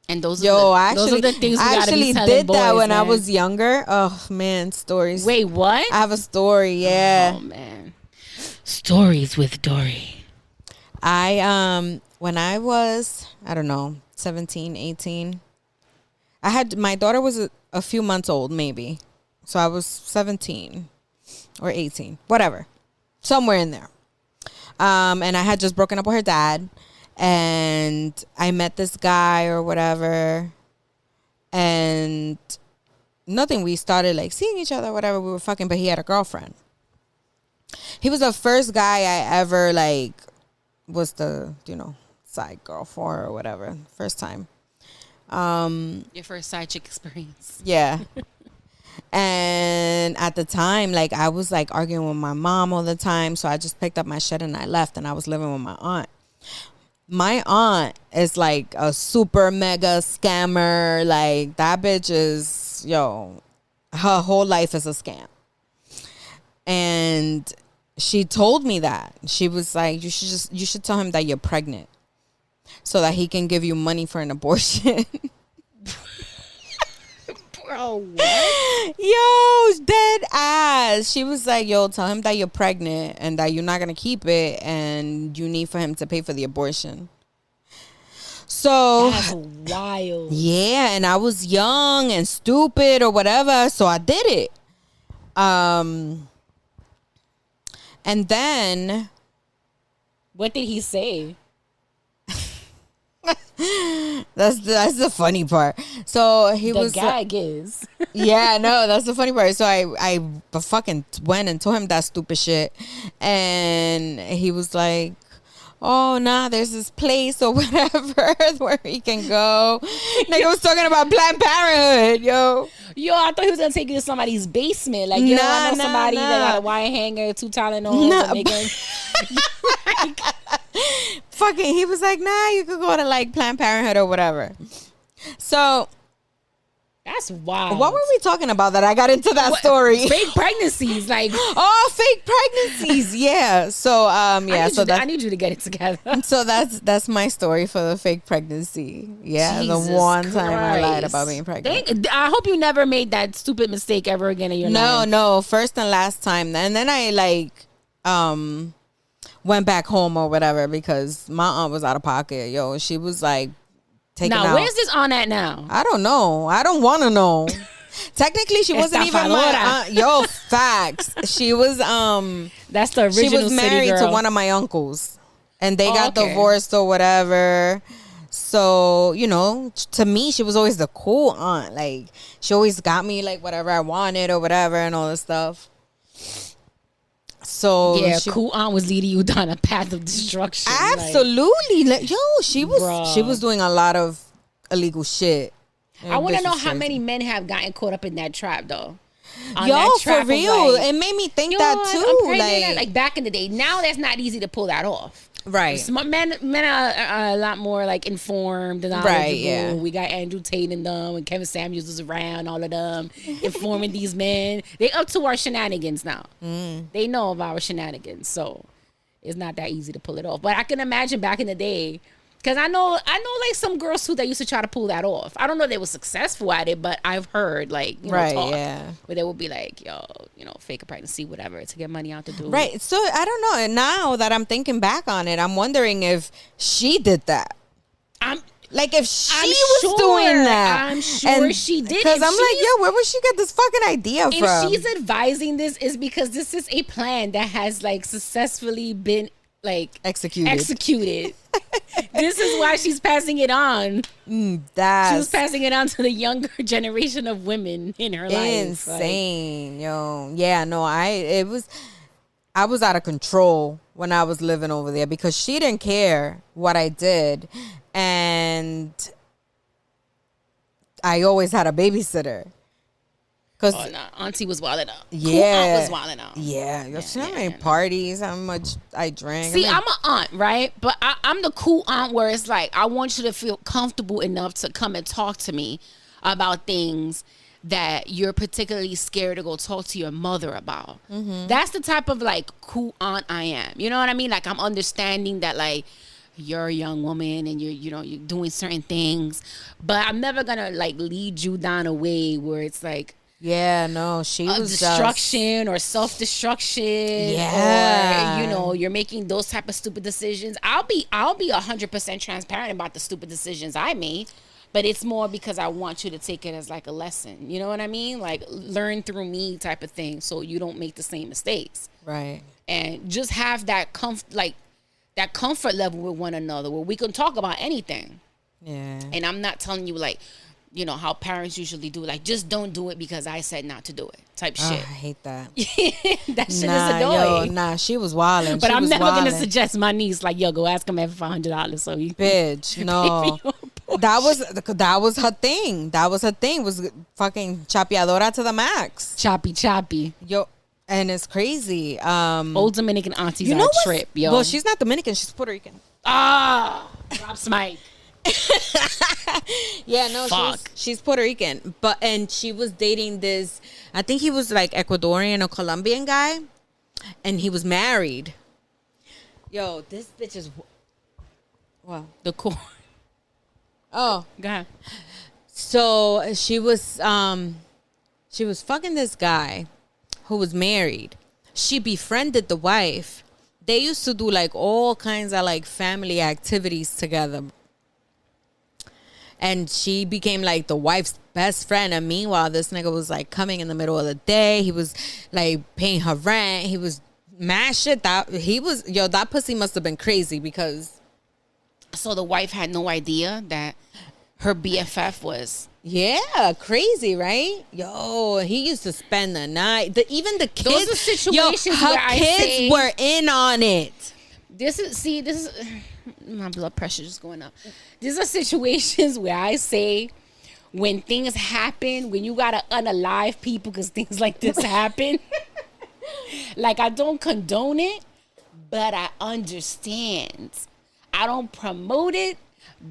And those are the things we gotta be telling boys. I actually did that when I was younger. Oh man, stories. Wait, what? I have a story. Yeah. Oh man, stories with Dory. When I was, I don't know, 17, 18, my daughter was a few months old, maybe. So I was 17 or 18, whatever, somewhere in there. And I had just broken up with her dad, and I met this guy or whatever, and nothing. We started like seeing each other, whatever. We were fucking, but he had a girlfriend. He was the first guy I ever like was the, side girl for or whatever. First time. Your first side chick experience. Yeah. And at the time, like, I was like arguing with my mom all the time. So I just picked up my shit and I left, and I was living with my aunt. My aunt is like a super mega scammer. Like, that bitch is, her whole life is a scam. And she told me that. She was like, you should tell him that you're pregnant so that he can give you money for an abortion. Bro, what? Yo, dead ass. She was like, yo, tell him that you're pregnant and that you're not going to keep it and you need for him to pay for the abortion. So that's wild. Yeah, and I was young and stupid or whatever, so I did it. And then, what did he say? That's the funny part. So he was the gag is. Yeah, no, that's the funny part. So I fucking went and told him that stupid shit, and he was like, oh, nah, there's this place or whatever where he can go. Like, I was talking about Planned Parenthood, yo. Yo, I thought he was gonna take you to somebody's basement. Like, you know somebody that got a wire hanger, 2 Tylenol. Fucking, he was like, nah, you could go to like Planned Parenthood or whatever. So that's wild. What were we talking about that I got into that story? Fake pregnancies, like fake pregnancies. Yeah. So yeah. I need you to get it together. So that's my story for the fake pregnancy. Yeah, Jesus the one Christ. time I lied about being pregnant. I hope you never made that stupid mistake ever again in your life. No, first and last time. And then I like went back home or whatever because my aunt was out of pocket. Yo, she was like taking out. Now, where's this aunt at now? I don't know. I don't want to know. Technically, she wasn't even my aunt. Yo, facts. She was that's the original. She was married city girl. to one of my uncles, and they got divorced or whatever. So, to me, she was always the cool aunt. Like, she always got me like whatever I wanted or whatever and all this stuff. So yeah, cool aunt was leading you down a path of destruction. Absolutely. She was doing a lot of illegal shit. I want to know how many men have gotten caught up in that trap though. For real. It made me think that too. Like back in the day. Now that's not easy to pull that off. Right. Men are a lot more like informed and knowledgeable. Right, yeah. We got Andrew Tate and them and Kevin Samuels was around, all of them informing these men. They up to our shenanigans now. They know of our shenanigans, so it's not that easy to pull it off. But I can imagine back in the day, Cause I know like some girls too that used to try to pull that off. I don't know if they were successful at it, but I've heard like right, talk yeah, where they would be like, yo, fake a pregnancy, whatever, to get money out the dude. right. So I don't know. And now that I'm thinking back on it, I'm wondering if she did that. Like if she was doing that, I'm sure she did. Because I'm like, yo, where would she get this fucking idea from? If she's advising this, is because this is a plan that has like successfully been like executed. This is why she's passing it on. She was passing it on to the younger generation of women in her life. Insane, yo. Yeah, no, I was out of control when I was living over there because she didn't care what I did. And I always had a babysitter. Cause Auntie was wilding out. Yeah, cool aunt was wilding out. Yeah, so many parties, how much I drank. See, I'm an aunt, right? But I'm the cool aunt where it's like I want you to feel comfortable enough to come and talk to me about things that you're particularly scared to go talk to your mother about. Mm-hmm. That's the type of like cool aunt I am. You know what I mean? Like I'm understanding that like you're a young woman and you're doing certain things, but I'm never gonna like lead you down a way where it's like. Yeah, no, she was destruction or self-destruction. Yeah, or you're making those type of stupid decisions. I'll be 100% transparent about the stupid decisions I made, but it's more because I want you to take it as like a lesson. You know what I mean? Like learn through me type of thing, so you don't make the same mistakes. Right. And just have that comfort level with one another where we can talk about anything. Yeah. And I'm not telling you like. How parents usually do, like, just don't do it because I said not to do it type shit. I hate that. That shit is annoying. Yo, she was wilding. But I'm never going to suggest my niece, like, yo, go ask him for $500 so you bitch, no. That was her thing. Was fucking chapeadora to the max. Choppy. Yo, and it's crazy. Old Dominican aunties are a trip, yo. Well, she's not Dominican. She's Puerto Rican. Drop Smite. Yeah, no, she's Puerto Rican, and she was dating this, I think he was like Ecuadorian or Colombian guy, and he was married. Yo, this bitch is the core. Oh, go ahead. So she was fucking this guy who was married. She befriended the wife. They used to do like all kinds of like family activities together. And she became like the wife's best friend. And meanwhile, this nigga was like coming in the middle of the day. He was like paying her rent. He was mad shit. That pussy must have been crazy because. So the wife had no idea that her BFF was. Yeah, crazy, right? Yo, he used to spend the night. Even the kids. Those are situations where her kids were in on it. This is my blood pressure just going up. These are situations where I say when things happen, when you gotta unalive people because things like this happen. Like I don't condone it, but I understand. I don't promote it,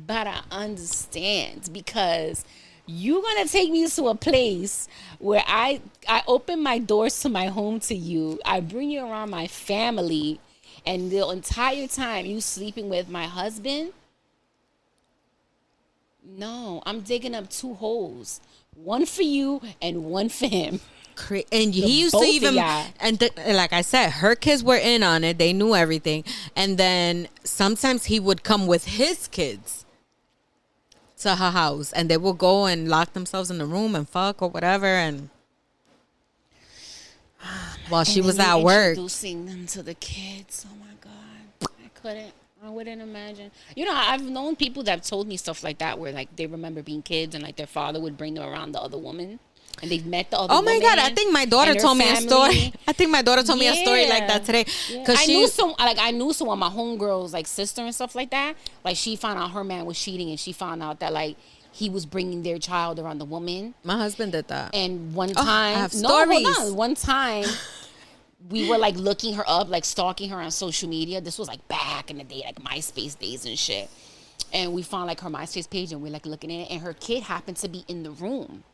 but I understand because you're gonna take me to a place where I open my doors to my home to you. I bring you around my family. And the entire time you sleeping with my husband, no, I'm digging up two holes. One for you and one for him. And he used to even, like I said, her kids were in on it. They knew everything. And then sometimes he would come with his kids to her house. And they would go and lock themselves in the room and fuck or whatever. And while she was at work. Introducing them to the kids. Oh my God. I wouldn't imagine. I've known people that have told me stuff like that where like they remember being kids and like their father would bring them around the other woman. And they've met the other woman. Oh my God. I think my daughter told me a story. I think my daughter told me a story like that today. Because I knew someone, my homegirl's like sister and stuff like that. Like she found out her man was cheating and she found out that like he was bringing their child around the woman. My husband did that. And one time, I have stories. One time, we were like looking her up, like stalking her on social media. This was like back in the day, like MySpace days and shit. And we found like her MySpace page and we're like looking at it. And her kid happened to be in the room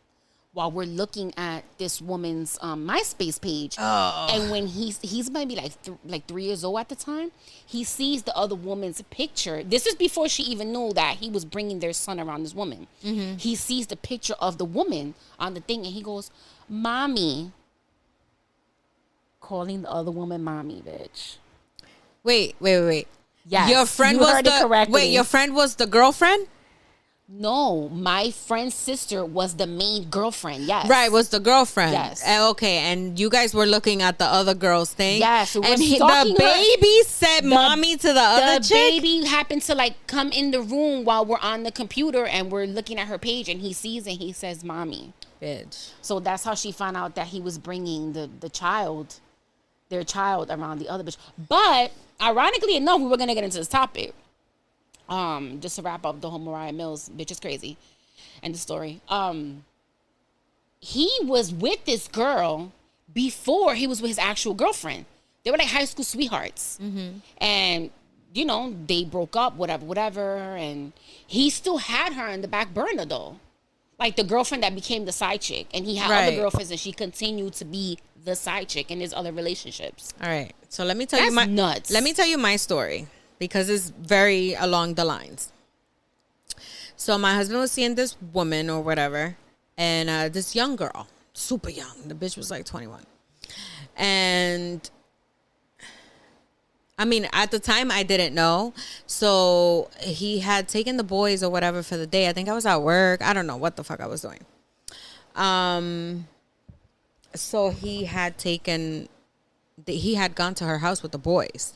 while we're looking at this woman's MySpace page. Oh. And when he's maybe like 3 years old at the time, he sees the other woman's picture. This is before she even knew that he was bringing their son around this woman. Mm-hmm. He sees the picture of the woman on the thing, and he goes, "Mommy," calling the other woman "mommy," bitch. Wait. Yes, your friend you heard it correctly. Wait, your friend was the girlfriend? No, my friend's sister was the main girlfriend. Yes, Right, was the girlfriend. Yes. Okay, and you guys were looking at the other girl's thing. Yes, and the baby said "mommy" to the other chick. The baby happened to like come in the room while we're on the computer and we're looking at her page, and he sees and he says "mommy." Bitch. So that's how she found out that he was bringing their child around the other bitch. But ironically enough, we were gonna get into this topic. Just to wrap up the whole Moriah Mills bitch is crazy and the story. He was with this girl before he was with his actual girlfriend. They were like high school sweethearts. Mm-hmm. And, you know, they broke up, whatever. And he still had her in the back burner, though. Like the girlfriend that became the side chick. And he had other girlfriends, and she continued to be the side chick in his other relationships. All right. So let me tell you nuts. Let me tell you my story, because it's very along the lines. So my husband was seeing this woman or whatever, and this young girl, super young. The bitch was like 21. And I mean, at the time I didn't know. So he had taken the boys or whatever for the day. I think I was at work. I don't know what the fuck I was doing. So he had gone to her house with the boys.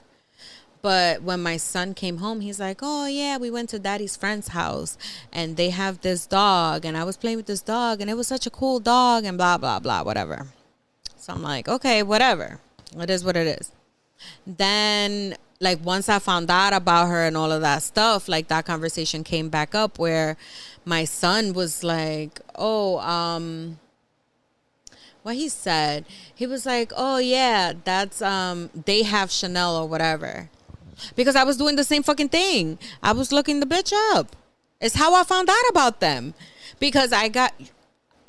But when my son came home, he's like, "Oh, yeah, we went to daddy's friend's house and they have this dog. And I was playing with this dog and it was such a cool dog and blah, blah, blah, whatever." So I'm like, okay, whatever. It is what it is. Then, like, once I found out about her and all of that stuff, like, that conversation came back up where my son was like, what he said, he was like, "Oh, yeah, that's, they have Chanel or whatever." Because I was doing the same fucking thing. I was looking the bitch up. It's how I found out about them. Because I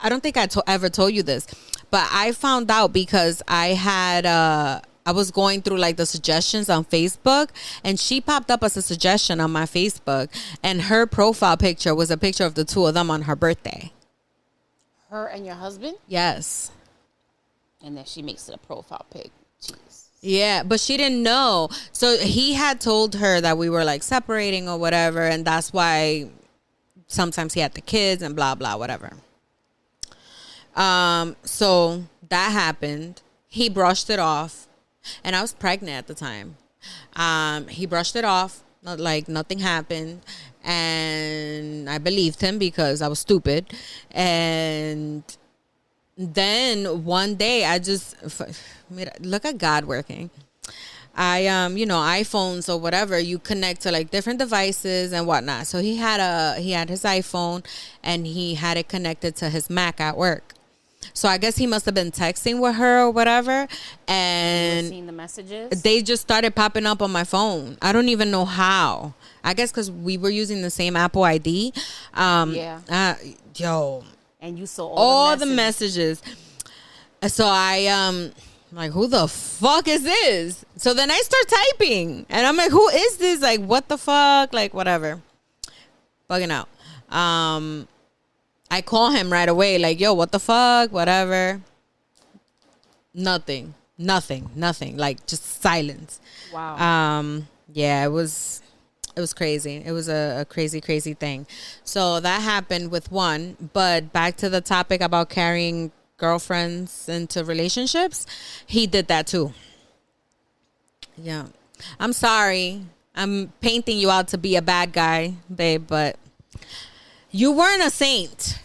don't think I ever told you this, but I found out because I was going through like the suggestions on Facebook, and she popped up as a suggestion on my Facebook, and her profile picture was a picture of the two of them on her birthday. Her and your husband? Yes. And then she makes it a profile pic. Jeez. Yeah, but she didn't know. So he had told her that we were like separating or whatever, and that's why sometimes he had the kids and blah, blah, whatever. So that happened. He brushed it off, and I was pregnant at the time. He brushed it off, like nothing happened, and I believed him because I was stupid. And then one day I just look at God working. iPhones or whatever, you connect to like different devices and whatnot. So he had his iPhone and he had it connected to his Mac at work. So I guess he must have been texting with her or whatever, and seeing the messages. They just started popping up on my phone. I don't even know how. I guess because we were using the same Apple ID. And you saw all the messages. So I like, who the fuck is this? So then I start typing, and I'm like, who is this? Like, what the fuck? Like, whatever. Bugging out. I call him right away, like, yo, what the fuck? Whatever. Nothing. Like, just silence. Wow. Yeah, it was crazy. It was a crazy thing. So that happened with one. But back to the topic about carrying girlfriends into relationships, he did that too. Yeah. I'm sorry. I'm painting you out to be a bad guy, babe, but you weren't a saint.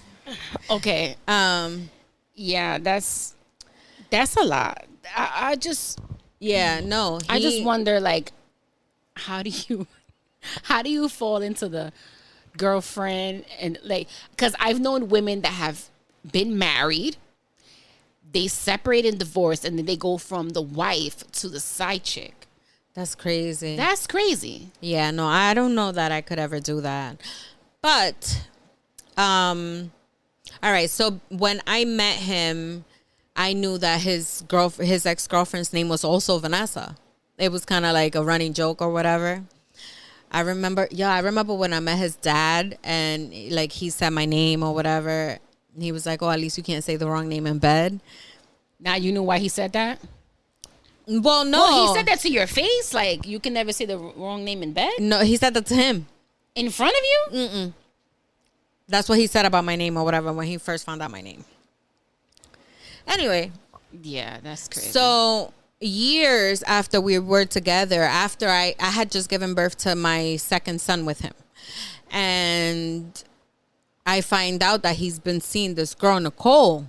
Okay. Yeah, that's a lot. I just wonder, like, how do you fall into the girlfriend and like, because I've known women that have been married, they separate and divorce, and then they go from the wife to the side chick. That's crazy. Yeah, no, I don't know that I could ever do that. But All right. So when I met him, I knew that his ex-girlfriend's name was also Vanessa. It was kind of like a running joke or whatever. I remember when I met his dad and like he said my name or whatever. He was like, "Oh, at least you can't say the wrong name in bed." Now you know why he said that? Well, no. Well, he said that to your face. Like, you can never say the wrong name in bed? No, he said that to him. In front of you? Mm-mm. That's what he said about my name or whatever when he first found out my name. Anyway. Yeah, that's crazy. So, years after we were together, after I had just given birth to my second son with him. And I find out that he's been seeing this girl, Nicole.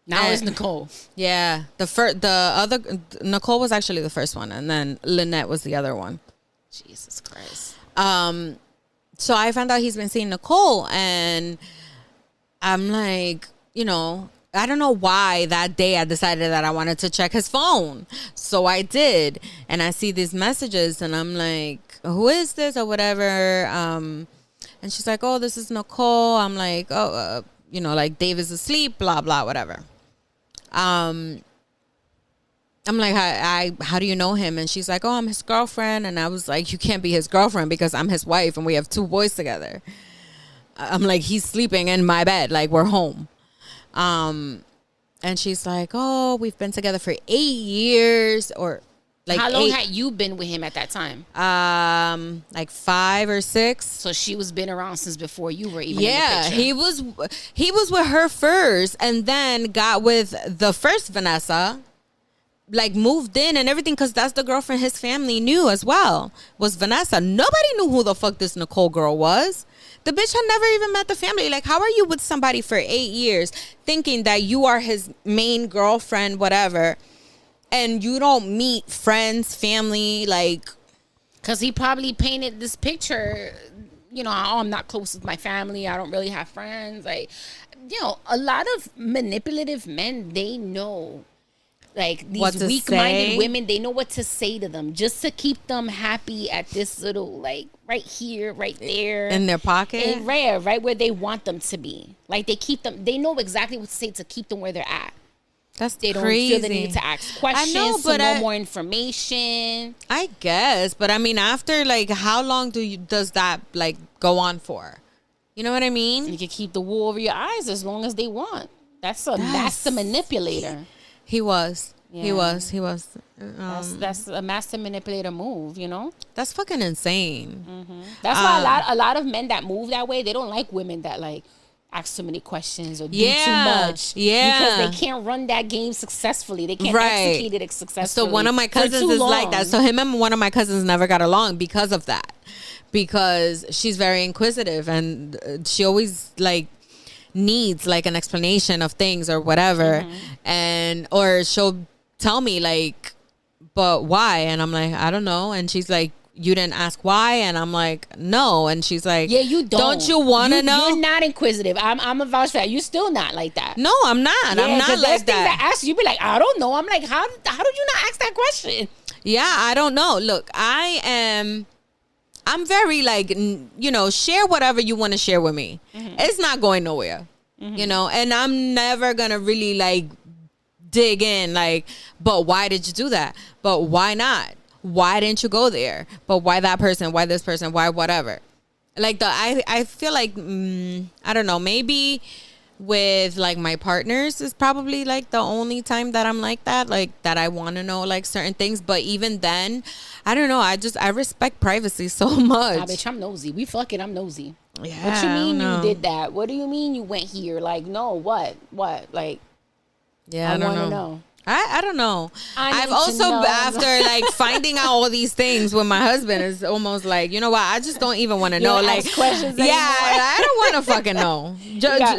Now it's Nicole. Yeah. The other Nicole was actually the first one, and then Lynette was the other one. Jesus Christ. So I found out he's been seeing Nicole, and I'm like, you know, I don't know why that day I decided that I wanted to check his phone. So I did, and I see these messages, and I'm like, who is this or whatever? And she's like, oh, this is Nicole. I'm like, oh, you know, like Dave is asleep, blah, blah, whatever. I'm like, how do you know him? And she's like, oh, I'm his girlfriend. And I was like, you can't be his girlfriend because I'm his wife and we have 2 boys together. I'm like, he's sleeping in my bed. Like, we're home. And she's like, oh, we've been together for 8 years or like how long had you been with him at that time? Like 5 or 6. So she was been around since before you were even in Yeah, the picture. he was with her first and then got with the first Vanessa, like moved in and everything because that's the girlfriend his family knew as well, was Vanessa. Nobody knew who the fuck this Nicole girl was. The bitch had never even met the family. Like, how are you with somebody for 8 years thinking that you are his main girlfriend, whatever, and you don't meet friends, family, like... Because he probably painted this picture, you know, oh, I'm not close with my family. I don't really have friends. Like, you know, a lot of manipulative men, they know. Like, these weak-minded women, they know what to say to them just to keep them happy at this little, like, right here, right there. In their pocket? And right where they want them to be. Like, they know exactly what to say to keep them where they're at. They don't feel the need to ask questions, to know more information. I guess, but I mean, after like, how long does that like go on for? You know what I mean? You can keep the wool over your eyes as long as they want. That's a master manipulator. He was. Yeah. He was. That's a master manipulator move. You know. That's fucking insane. Mm-hmm. That's why a lot of men that move that way, they don't like women that like ask too many questions or do too much. Yeah. Because they can't run that game successfully. They can't execute it successfully. So one of my cousins is like that. So him and one of my cousins never got along because of that. Because she's very inquisitive and she always like needs like an explanation of things or whatever. Mm-hmm. Or she'll tell me like, but why? And I'm like, I don't know. And she's like, you didn't ask why? And I'm like, no. And she's like, yeah, you don't. Don't you want to know? You're not inquisitive. I'm a vouch for that. You're still not like that. No, I'm not. Yeah, I'm not like that. Things I ask you, be like, I don't know. I'm like, how did you not ask that question? Yeah, I don't know. Look, I'm very like, you know, share whatever you want to share with me. Mm-hmm. It's not going nowhere, you know, and I'm never going to really like dig in like, but why did you do that? But why not? Why didn't you go there? But why that person? Why this person? Why whatever? Like I feel like I don't know. Maybe with like my partners is probably like the only time that I'm like that. Like that I want to know like certain things. But even then, I don't know. I respect privacy so much. Nah, bitch, I'm nosy. We fucking. I'm nosy. Yeah. What you mean you did that? What do you mean you went here? Like no. What? Like. Yeah. I want to know. I don't know. I've also, after like finding out all these things with my husband, is almost like, you know what? I just don't even want to know. Like, questions anymore. I don't want to fucking know.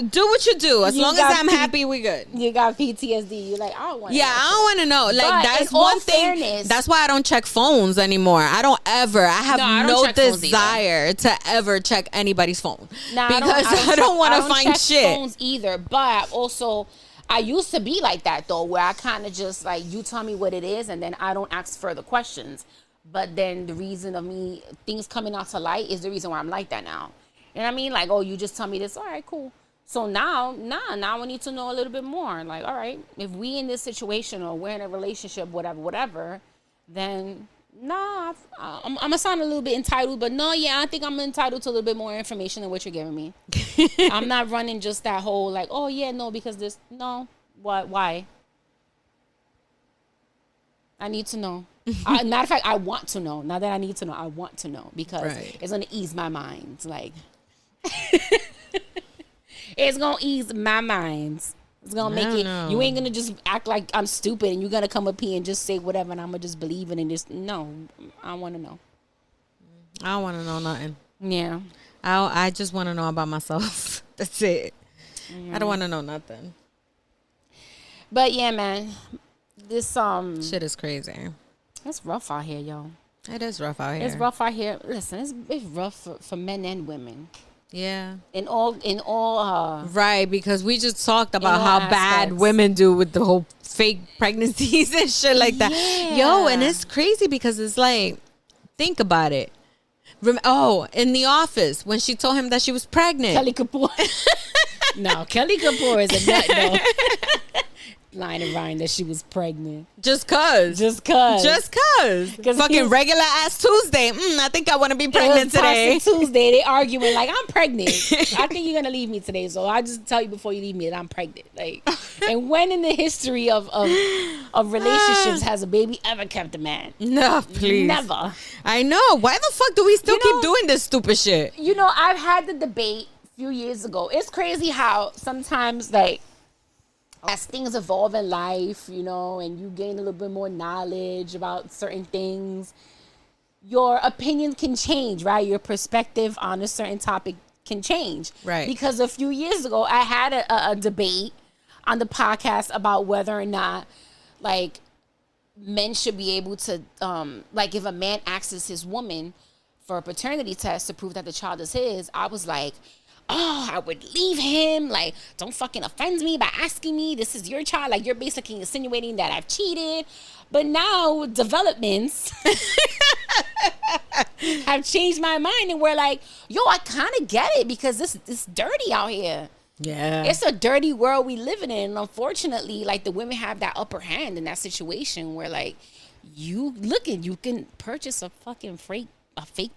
Do what you do. As long as I'm happy, we good. You got PTSD. You're like, I don't want to know. Yeah, I don't want to know. Like, that's one thing. That's why I don't check phones anymore. I have no desire to ever check anybody's phone. Because I don't want to find shit. Phones either. But also, I used to be like that, though, where I kind of just, like, you tell me what it is, and then I don't ask further questions. But then the reason of me, things coming out to light is the reason why I'm like that now. You know what I mean? Like, oh, you just tell me this. All right, cool. So now we need to know a little bit more. Like, all right, if we in this situation or we're in a relationship, whatever, then I'm gonna sound a little bit entitled, but no, yeah, I think I'm entitled to a little bit more information than what you're giving me. I'm not running just that whole like, oh yeah, no, because this, no, what, why? I need to know. Matter of fact, I want to know. Not that I need to know, I want to know because it's gonna ease my mind. Like, it's gonna ease my mind. It's gonna make it. You ain't gonna just act like I'm stupid and you're gonna come up here and just say whatever and I'm gonna just believe it and just no. I want to know. I don't want to know nothing. Yeah. I just want to know about myself. That's it. I don't want to know nothing. But yeah, man, this shit is crazy. It's rough out here, yo. It is rough out here. It's rough out here. Listen, it's rough for men and women. Yeah. In all right, because we just talked about how bad women do with the whole fake pregnancies and shit like that. Yeah. Yo, and it's crazy because it's like, think about it. In The Office, when she told him that she was pregnant. Kelly Kapoor. No, Kelly Kapoor is a nut, though. Lying and Ryan that she was pregnant. Just cause. Fucking regular ass Tuesday. I think I want to be pregnant today. Tuesday, they arguing like, I'm pregnant. I think you're gonna leave me today, so I just tell you before you leave me that I'm pregnant. Like, and when in the history of relationships has a baby ever kept a man? No, please. Never. I know. Why the fuck do we still keep doing this stupid shit? You know, I've had the debate a few years ago. It's crazy how sometimes, like, as things evolve in life, you know, and you gain a little bit more knowledge about certain things, your opinion can change, right? Your perspective on a certain topic can change. Right. Because a few years ago, I had a debate on the podcast about whether or not, like, men should be able to, like, if a man asks his woman for a paternity test to prove that the child is his, I was like, oh, I would leave him. Like, don't fucking offend me by asking me, this is your child. Like, you're basically insinuating that I've cheated. But now developments have changed my mind. And we're like, yo, I kind of get it because it's dirty out here. Yeah. It's a dirty world we live in. And unfortunately, like, the women have that upper hand in that situation where, like, you can purchase a fucking fake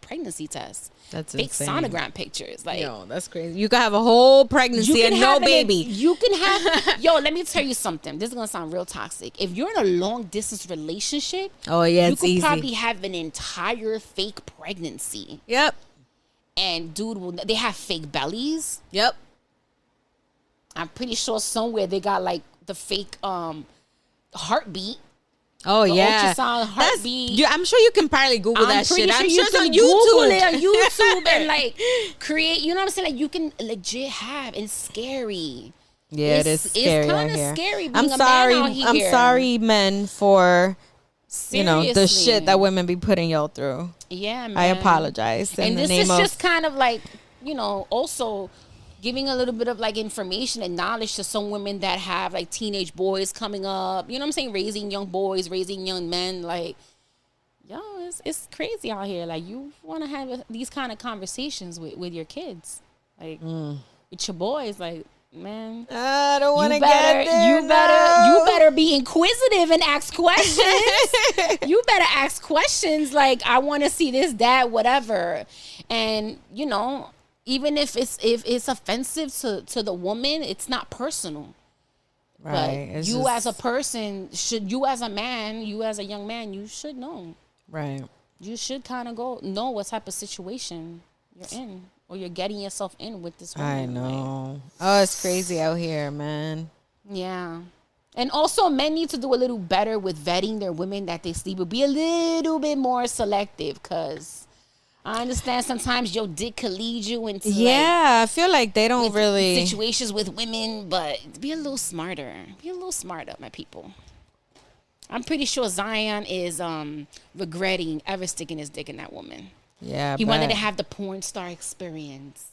pregnancy test. That's fake insane. Sonogram pictures. Like, yo, that's crazy. You can have a whole pregnancy and no baby. You can have, yo, let me tell you something. This is going to sound real toxic. If you're in a long distance relationship, you could probably have an entire fake pregnancy. Yep. And they have fake bellies. Yep. I'm pretty sure somewhere they got like the fake heartbeat. Oh, yeah. Ultrasound heartbeat. I'm sure you can probably Google that shit. I'm sure it's on YouTube. Google it on YouTube and like create, you know what I'm saying? Like, you can legit have, it's scary. Yeah, it is scary. It's kind of scary being I'm sorry, men, for seriously, the shit that women be putting y'all through. Yeah, man. I apologize. And this is just kind of like, also giving a little bit of like information and knowledge to some women that have like teenage boys coming up, you know what I'm saying? Raising young boys, raising young men. Like, yo, it's crazy out here. Like, you want to have these kind of conversations with your kids, like with your boys. Like, man, I don't want to get there. You better be inquisitive and ask questions. You better ask questions. Like, I want to see this, that, whatever, and even if it's offensive to the woman, it's not personal. Right. But you as a person you as a man, you as a young man, you should know. Right. You should kind of know what type of situation you're in or you're getting yourself in with this woman. I know. Oh, it's crazy out here, man. Yeah. And also, men need to do a little better with vetting their women that they sleep with. Be a little bit more selective, because I understand sometimes your dick could lead you into I feel like they don't really situations with women, but be a little smarter. Be a little smarter, my people. I'm pretty sure Zion is regretting ever sticking his dick in that woman. Yeah, he wanted to have the porn star experience.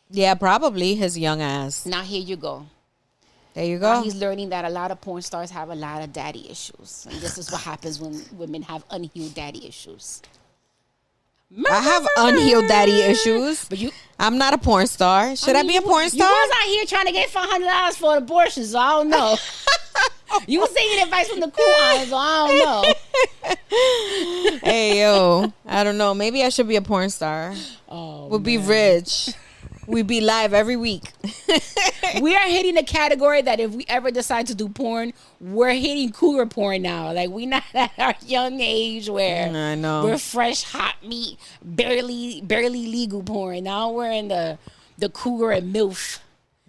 Yeah, probably his young ass. Now here you go. There you go. Now he's learning that a lot of porn stars have a lot of daddy issues, and this is what happens when women have unhealed daddy issues. I have unhealed daddy issues. But I'm not a porn star. Should I be a porn star? You was out here trying to get $500 for an abortion, so I don't know. You was taking advice from the cool eyes, so I don't know. Hey, yo. I don't know. Maybe I should be a porn star. Oh, We'll be rich. We'd be live every week. We are hitting a category that if we ever decide to do porn, we're hitting cougar porn now. Like, we not at our young age where I know. we're fresh, hot meat, barely legal porn. Now we're in the cougar and MILF.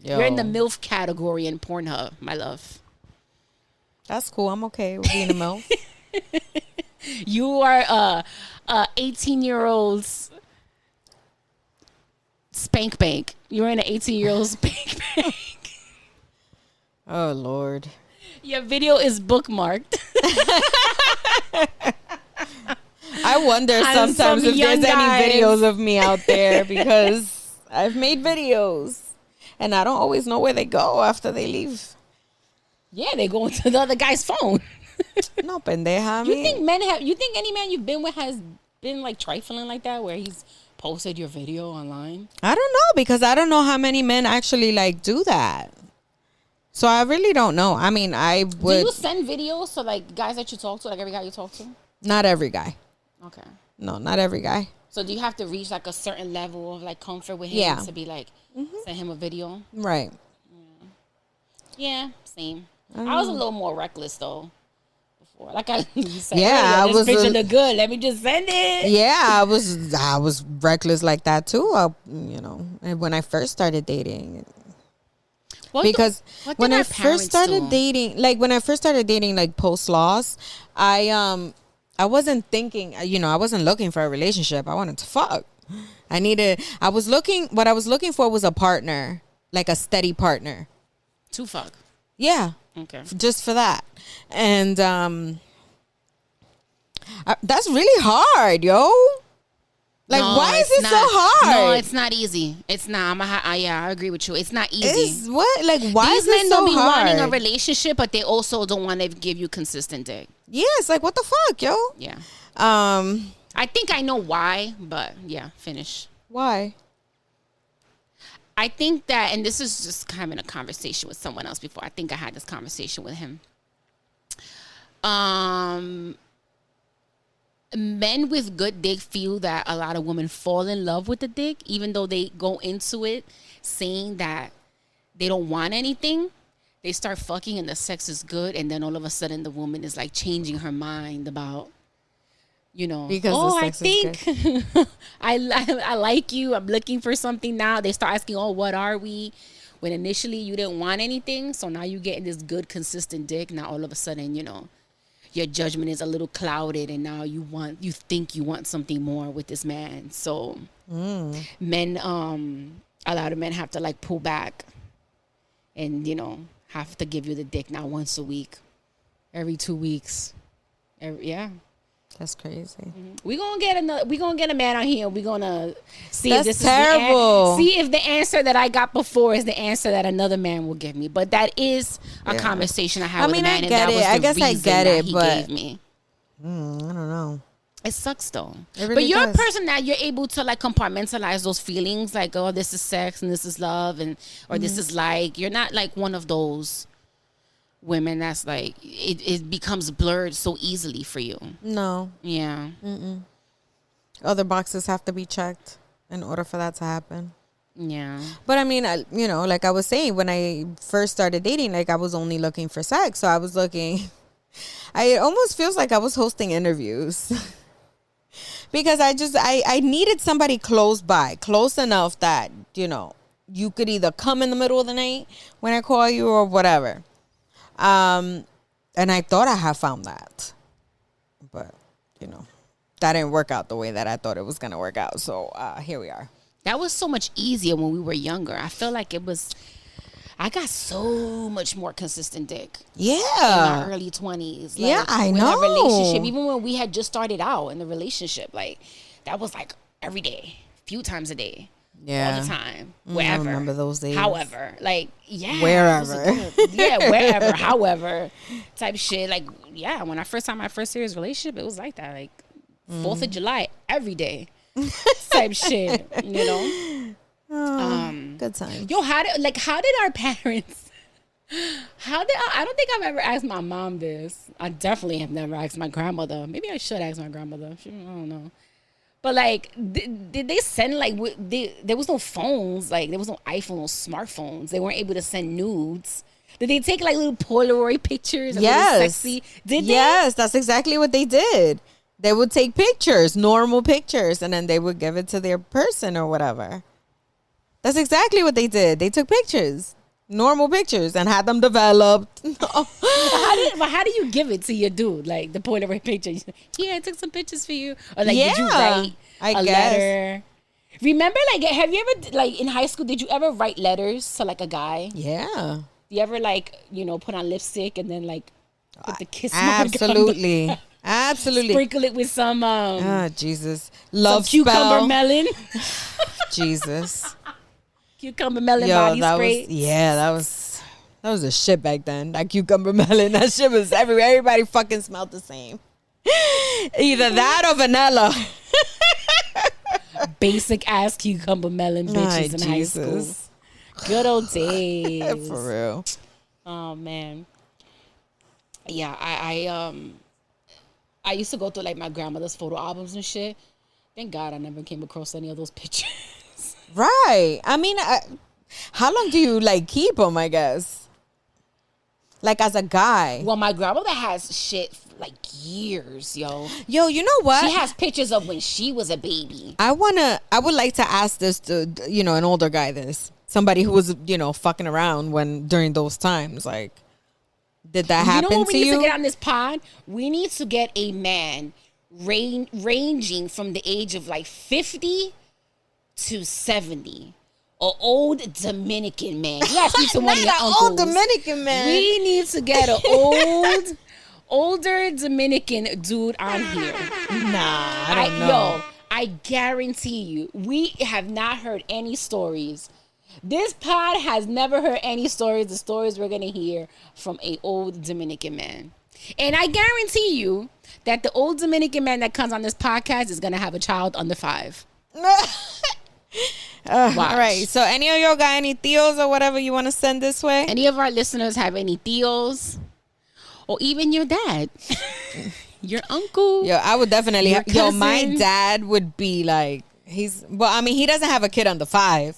Yo. You're in the MILF category in Pornhub, my love. That's cool. I'm okay with being a MILF. You are 18-year-old's spank bank. You're in an 18-year-old spank bank. Oh, Lord. Your video is bookmarked. I wonder sometimes if there's any videos of me out there because I've made videos and I don't always know where they go after they leave. Yeah, they go into the other guy's phone. No, pendeja. You think any man you've been with has been like trifling like that where he's posted your video online? I don't know because I don't know how many men actually like do that. So I really don't know. I mean, I would. Do you send videos to like guys that you talk to, like every guy you talk to? Not every guy. Okay. No, not every guy. So do you have to reach like a certain level of like comfort with him to be like send him a video? Right. Yeah, same. I was a little more reckless though. Before, like I said, yeah, this picture look good. Let me just send it. Yeah, I was reckless like that too. And when I first started dating, because when I first started dating, like post loss, I wasn't thinking. I wasn't looking for a relationship. I wanted to fuck. What I was looking for was a partner, like a steady partner. To fuck. Yeah. Okay. Just for that. And that's really hard, yo. Like, no, why is it so hard? No, it's not easy. It's not. I agree with you. It's not easy. It's what? Like, why These is it so hard? These men don't be wanting a relationship, but they also don't want to give you consistent dick. Yeah, it's like, what the fuck, yo? Yeah. I think I know why, but yeah, finish. Why? I think that, and this is just having a conversation with someone else before. I think I had this conversation with him. Men with good dick feel that a lot of women fall in love with the dick, even though they go into it saying that they don't want anything. They start fucking and the sex is good, and then all of a sudden the woman is like changing her mind about, because I think I like you. I'm looking for something now. They start asking, what are we? When initially you didn't want anything. So now you're getting this good, consistent dick. Now all of a sudden, your judgment is a little clouded, and now you think you want something more with this man. So men, a lot of men have to like pull back and, have to give you the dick now once a week, every 2 weeks. Yeah. That's crazy. We're gonna get a man out here. We're gonna see That's if this terrible. See if the answer that I got before is the answer that another man will give me. But that is a conversation I had with a man, and that was the reason that he gave me. I don't know. It sucks though. It really but you're does. a person that you're able to like compartmentalize those feelings, like, oh, this is sex and this is love, and or this is like, you're not like one of those women that's like it becomes blurred so easily for you. No. Yeah. Other boxes have to be checked in order for that to happen. Yeah. But I mean, like I was saying, when I first started dating, like I was only looking for sex. So I was looking, it almost feels like I was hosting interviews because I needed somebody close enough that, you could either come in the middle of the night when I call you or whatever. And I thought I had found that, but that didn't work out the way that I thought it was going to work out. So, here we are. That was so much easier when we were younger. I feel like I got so much more consistent dick. Yeah. In my early 20s. Like, yeah, I know. Our relationship, even when we had just started out in the relationship, like that was like every day, a few times a day. Yeah. All the time. Wherever. I remember those days. However. Like, yeah. Wherever. Wherever. However. Type shit. Like, yeah. When my first serious relationship, it was like that. Like, 4th of July, every day. type shit, you know. Good times. Yo, how did our parents? I don't think I've ever asked my mom this. I definitely have never asked my grandmother. Maybe I should ask my grandmother. I don't know. But like, did they send like? There was no phones. Like there was no iPhone, no smartphones. They weren't able to send nudes. Did they take like little Polaroid pictures? Yes. Sexy. Did they? Yes, that's exactly what they did. They would take pictures, normal pictures, and then they would give it to their person or whatever. That's exactly what they did. They took pictures, normal pictures, and had them developed. How do you give it to your dude? Like the Polaroid picture? Yeah, I took some pictures for you. Or like, did you write a letter? Remember, like, have you ever, like, in high school, did you ever write letters to like a guy? Yeah. Do you ever like, put on lipstick and then like put the kiss mark Absolutely. Absolutely. Sprinkle it with some Jesus. Love some cucumber spell. melon. Jesus. Cucumber melon body spray. That was a shit back then. That cucumber melon, that shit was everywhere. Everybody fucking smelled the same. Either that or vanilla. Basic ass cucumber melon bitches in high school. Good old days. For real. Oh man. Yeah, I used to go through like my grandmother's photo albums and shit. Thank God I never came across any of those pictures. Right. I mean, how long do you like keep them, I guess? Like as a guy. Well, my grandmother has shit for like years, yo. Yo, you know what? She has pictures of when she was a baby. I would like to ask this to, an older guy this. Somebody who was, fucking around during those times. Like, did that happen to you? You know what we need to get on this pod? We need to get a man ranging from the age of like 50 to 70. An old Dominican man. You gotta speak to one of your uncles. Old Dominican man. We need to get an older Dominican dude on here. Nah, I don't know. Yo, I guarantee you, we have not heard any stories. This pod has never heard any stories. The stories we're gonna hear from an old Dominican man. And I guarantee you that the old Dominican man that comes on this podcast is gonna have a child under 5. All right. So any of y'all got any tios or whatever you want to send this way? Any of our listeners have any tios? Or even your dad? Your uncle? Yo, I would definitely my cousin? dad would be like, he doesn't have a kid under 5.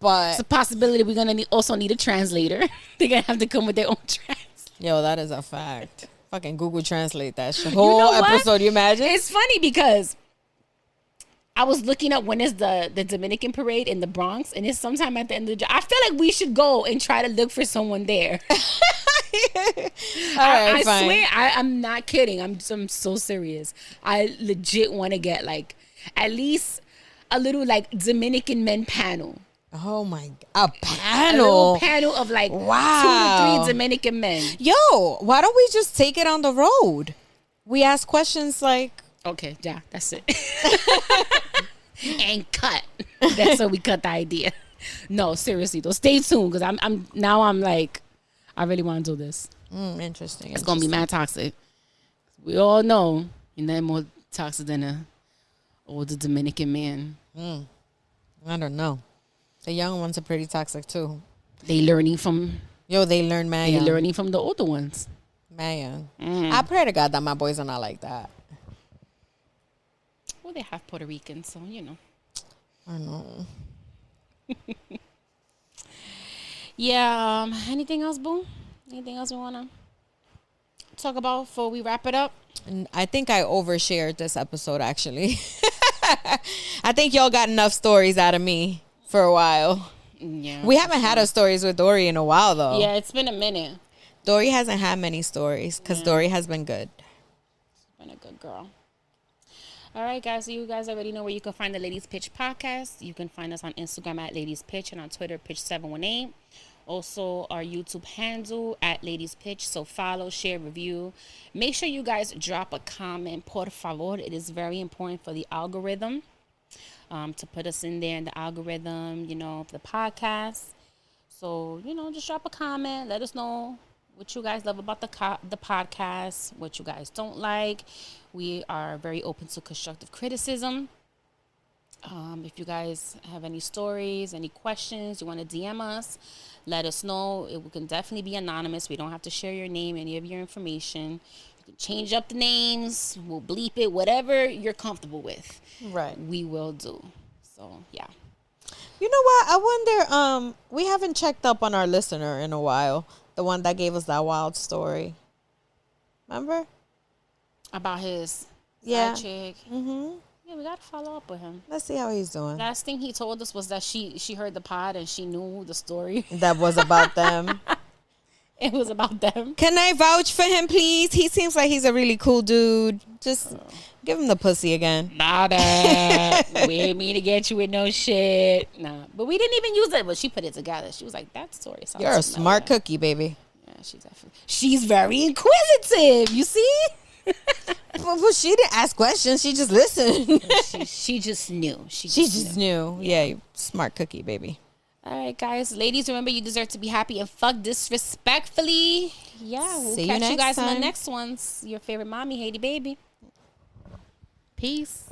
But It's a possibility we're gonna also need a translator. They're gonna have to come with their own translator. Yo, that is a fact. Fucking Google Translate that shit. Whole episode, you imagine? It's funny because I was looking up when is the Dominican parade in the Bronx, and it's sometime at the end of the. I feel like we should go and try to look for someone there. I swear, I'm not kidding. I'm so serious. I legit want to get like at least a little like Dominican men panel. Oh my God. A panel. A little panel of like 2 to 3 Dominican men. Yo, why don't we just take it on the road? We ask questions like. Okay, yeah, that's it. And cut. That's how we cut the idea. No, seriously though. Stay tuned because I'm like, I really want to do this. Interesting. It's gonna be mad toxic. We all know you're not more toxic than a older Dominican man. I don't know. The young ones are pretty toxic too. They learning from. Yo, they learn mad. They learning from the older ones. Mad young. I pray to God that my boys are not like that. Well, they have Puerto Ricans, so you know. I know. Yeah. Anything else, boo? Anything else we wanna talk about before we wrap it up? I think I overshared this episode. Actually, I think y'all got enough stories out of me for a while. Yeah. We haven't had our stories with Dory in a while, though. Yeah, it's been a minute. Dory hasn't had many stories because Dory has been good. Been a good girl. All right, guys. So you guys already know where you can find the Ladies Pitch podcast. You can find us on Instagram at Ladies Pitch and on Twitter, Pitch718. Also, our YouTube handle at Ladies Pitch. So follow, share, review. Make sure you guys drop a comment, por favor. It is very important for the algorithm to put us in there in the algorithm, for the podcast. So, just drop a comment. Let us know what you guys love about the podcast, what you guys don't like. We are very open to constructive criticism. If you guys have any stories, any questions, you want to DM us, let us know. It can definitely be anonymous. We don't have to share your name, any of your information. You can change up the names. We'll bleep it. Whatever you're comfortable with, Right. we will do. So, yeah. You know what? I wonder, we haven't checked up on our listener in a while. The one that gave us that wild story. Remember? About his Yeah. side chick. Mm-hmm. Yeah, we got to follow up with him. Let's see how he's doing. Last thing he told us was that she heard the pod and she knew the story. That was about them. It was about them. Can I vouch for him, please? He seems like he's a really cool dude. Just give him the pussy again. Nada. We ain't mean to get you with no shit. Nah. But we didn't even use it. But she put it together. She was like, that story sounds You're a familiar. smart cookie, baby. Yeah, she's very inquisitive. You see? Well, she didn't ask questions. She just listened. she just knew. She just knew. Yeah, smart cookie, baby. All right, guys. Ladies, remember you deserve to be happy and fuck disrespectfully. Yeah, we'll See you catch you next guys in time. the next ones. Your favorite mommy, Haiti baby. Peace.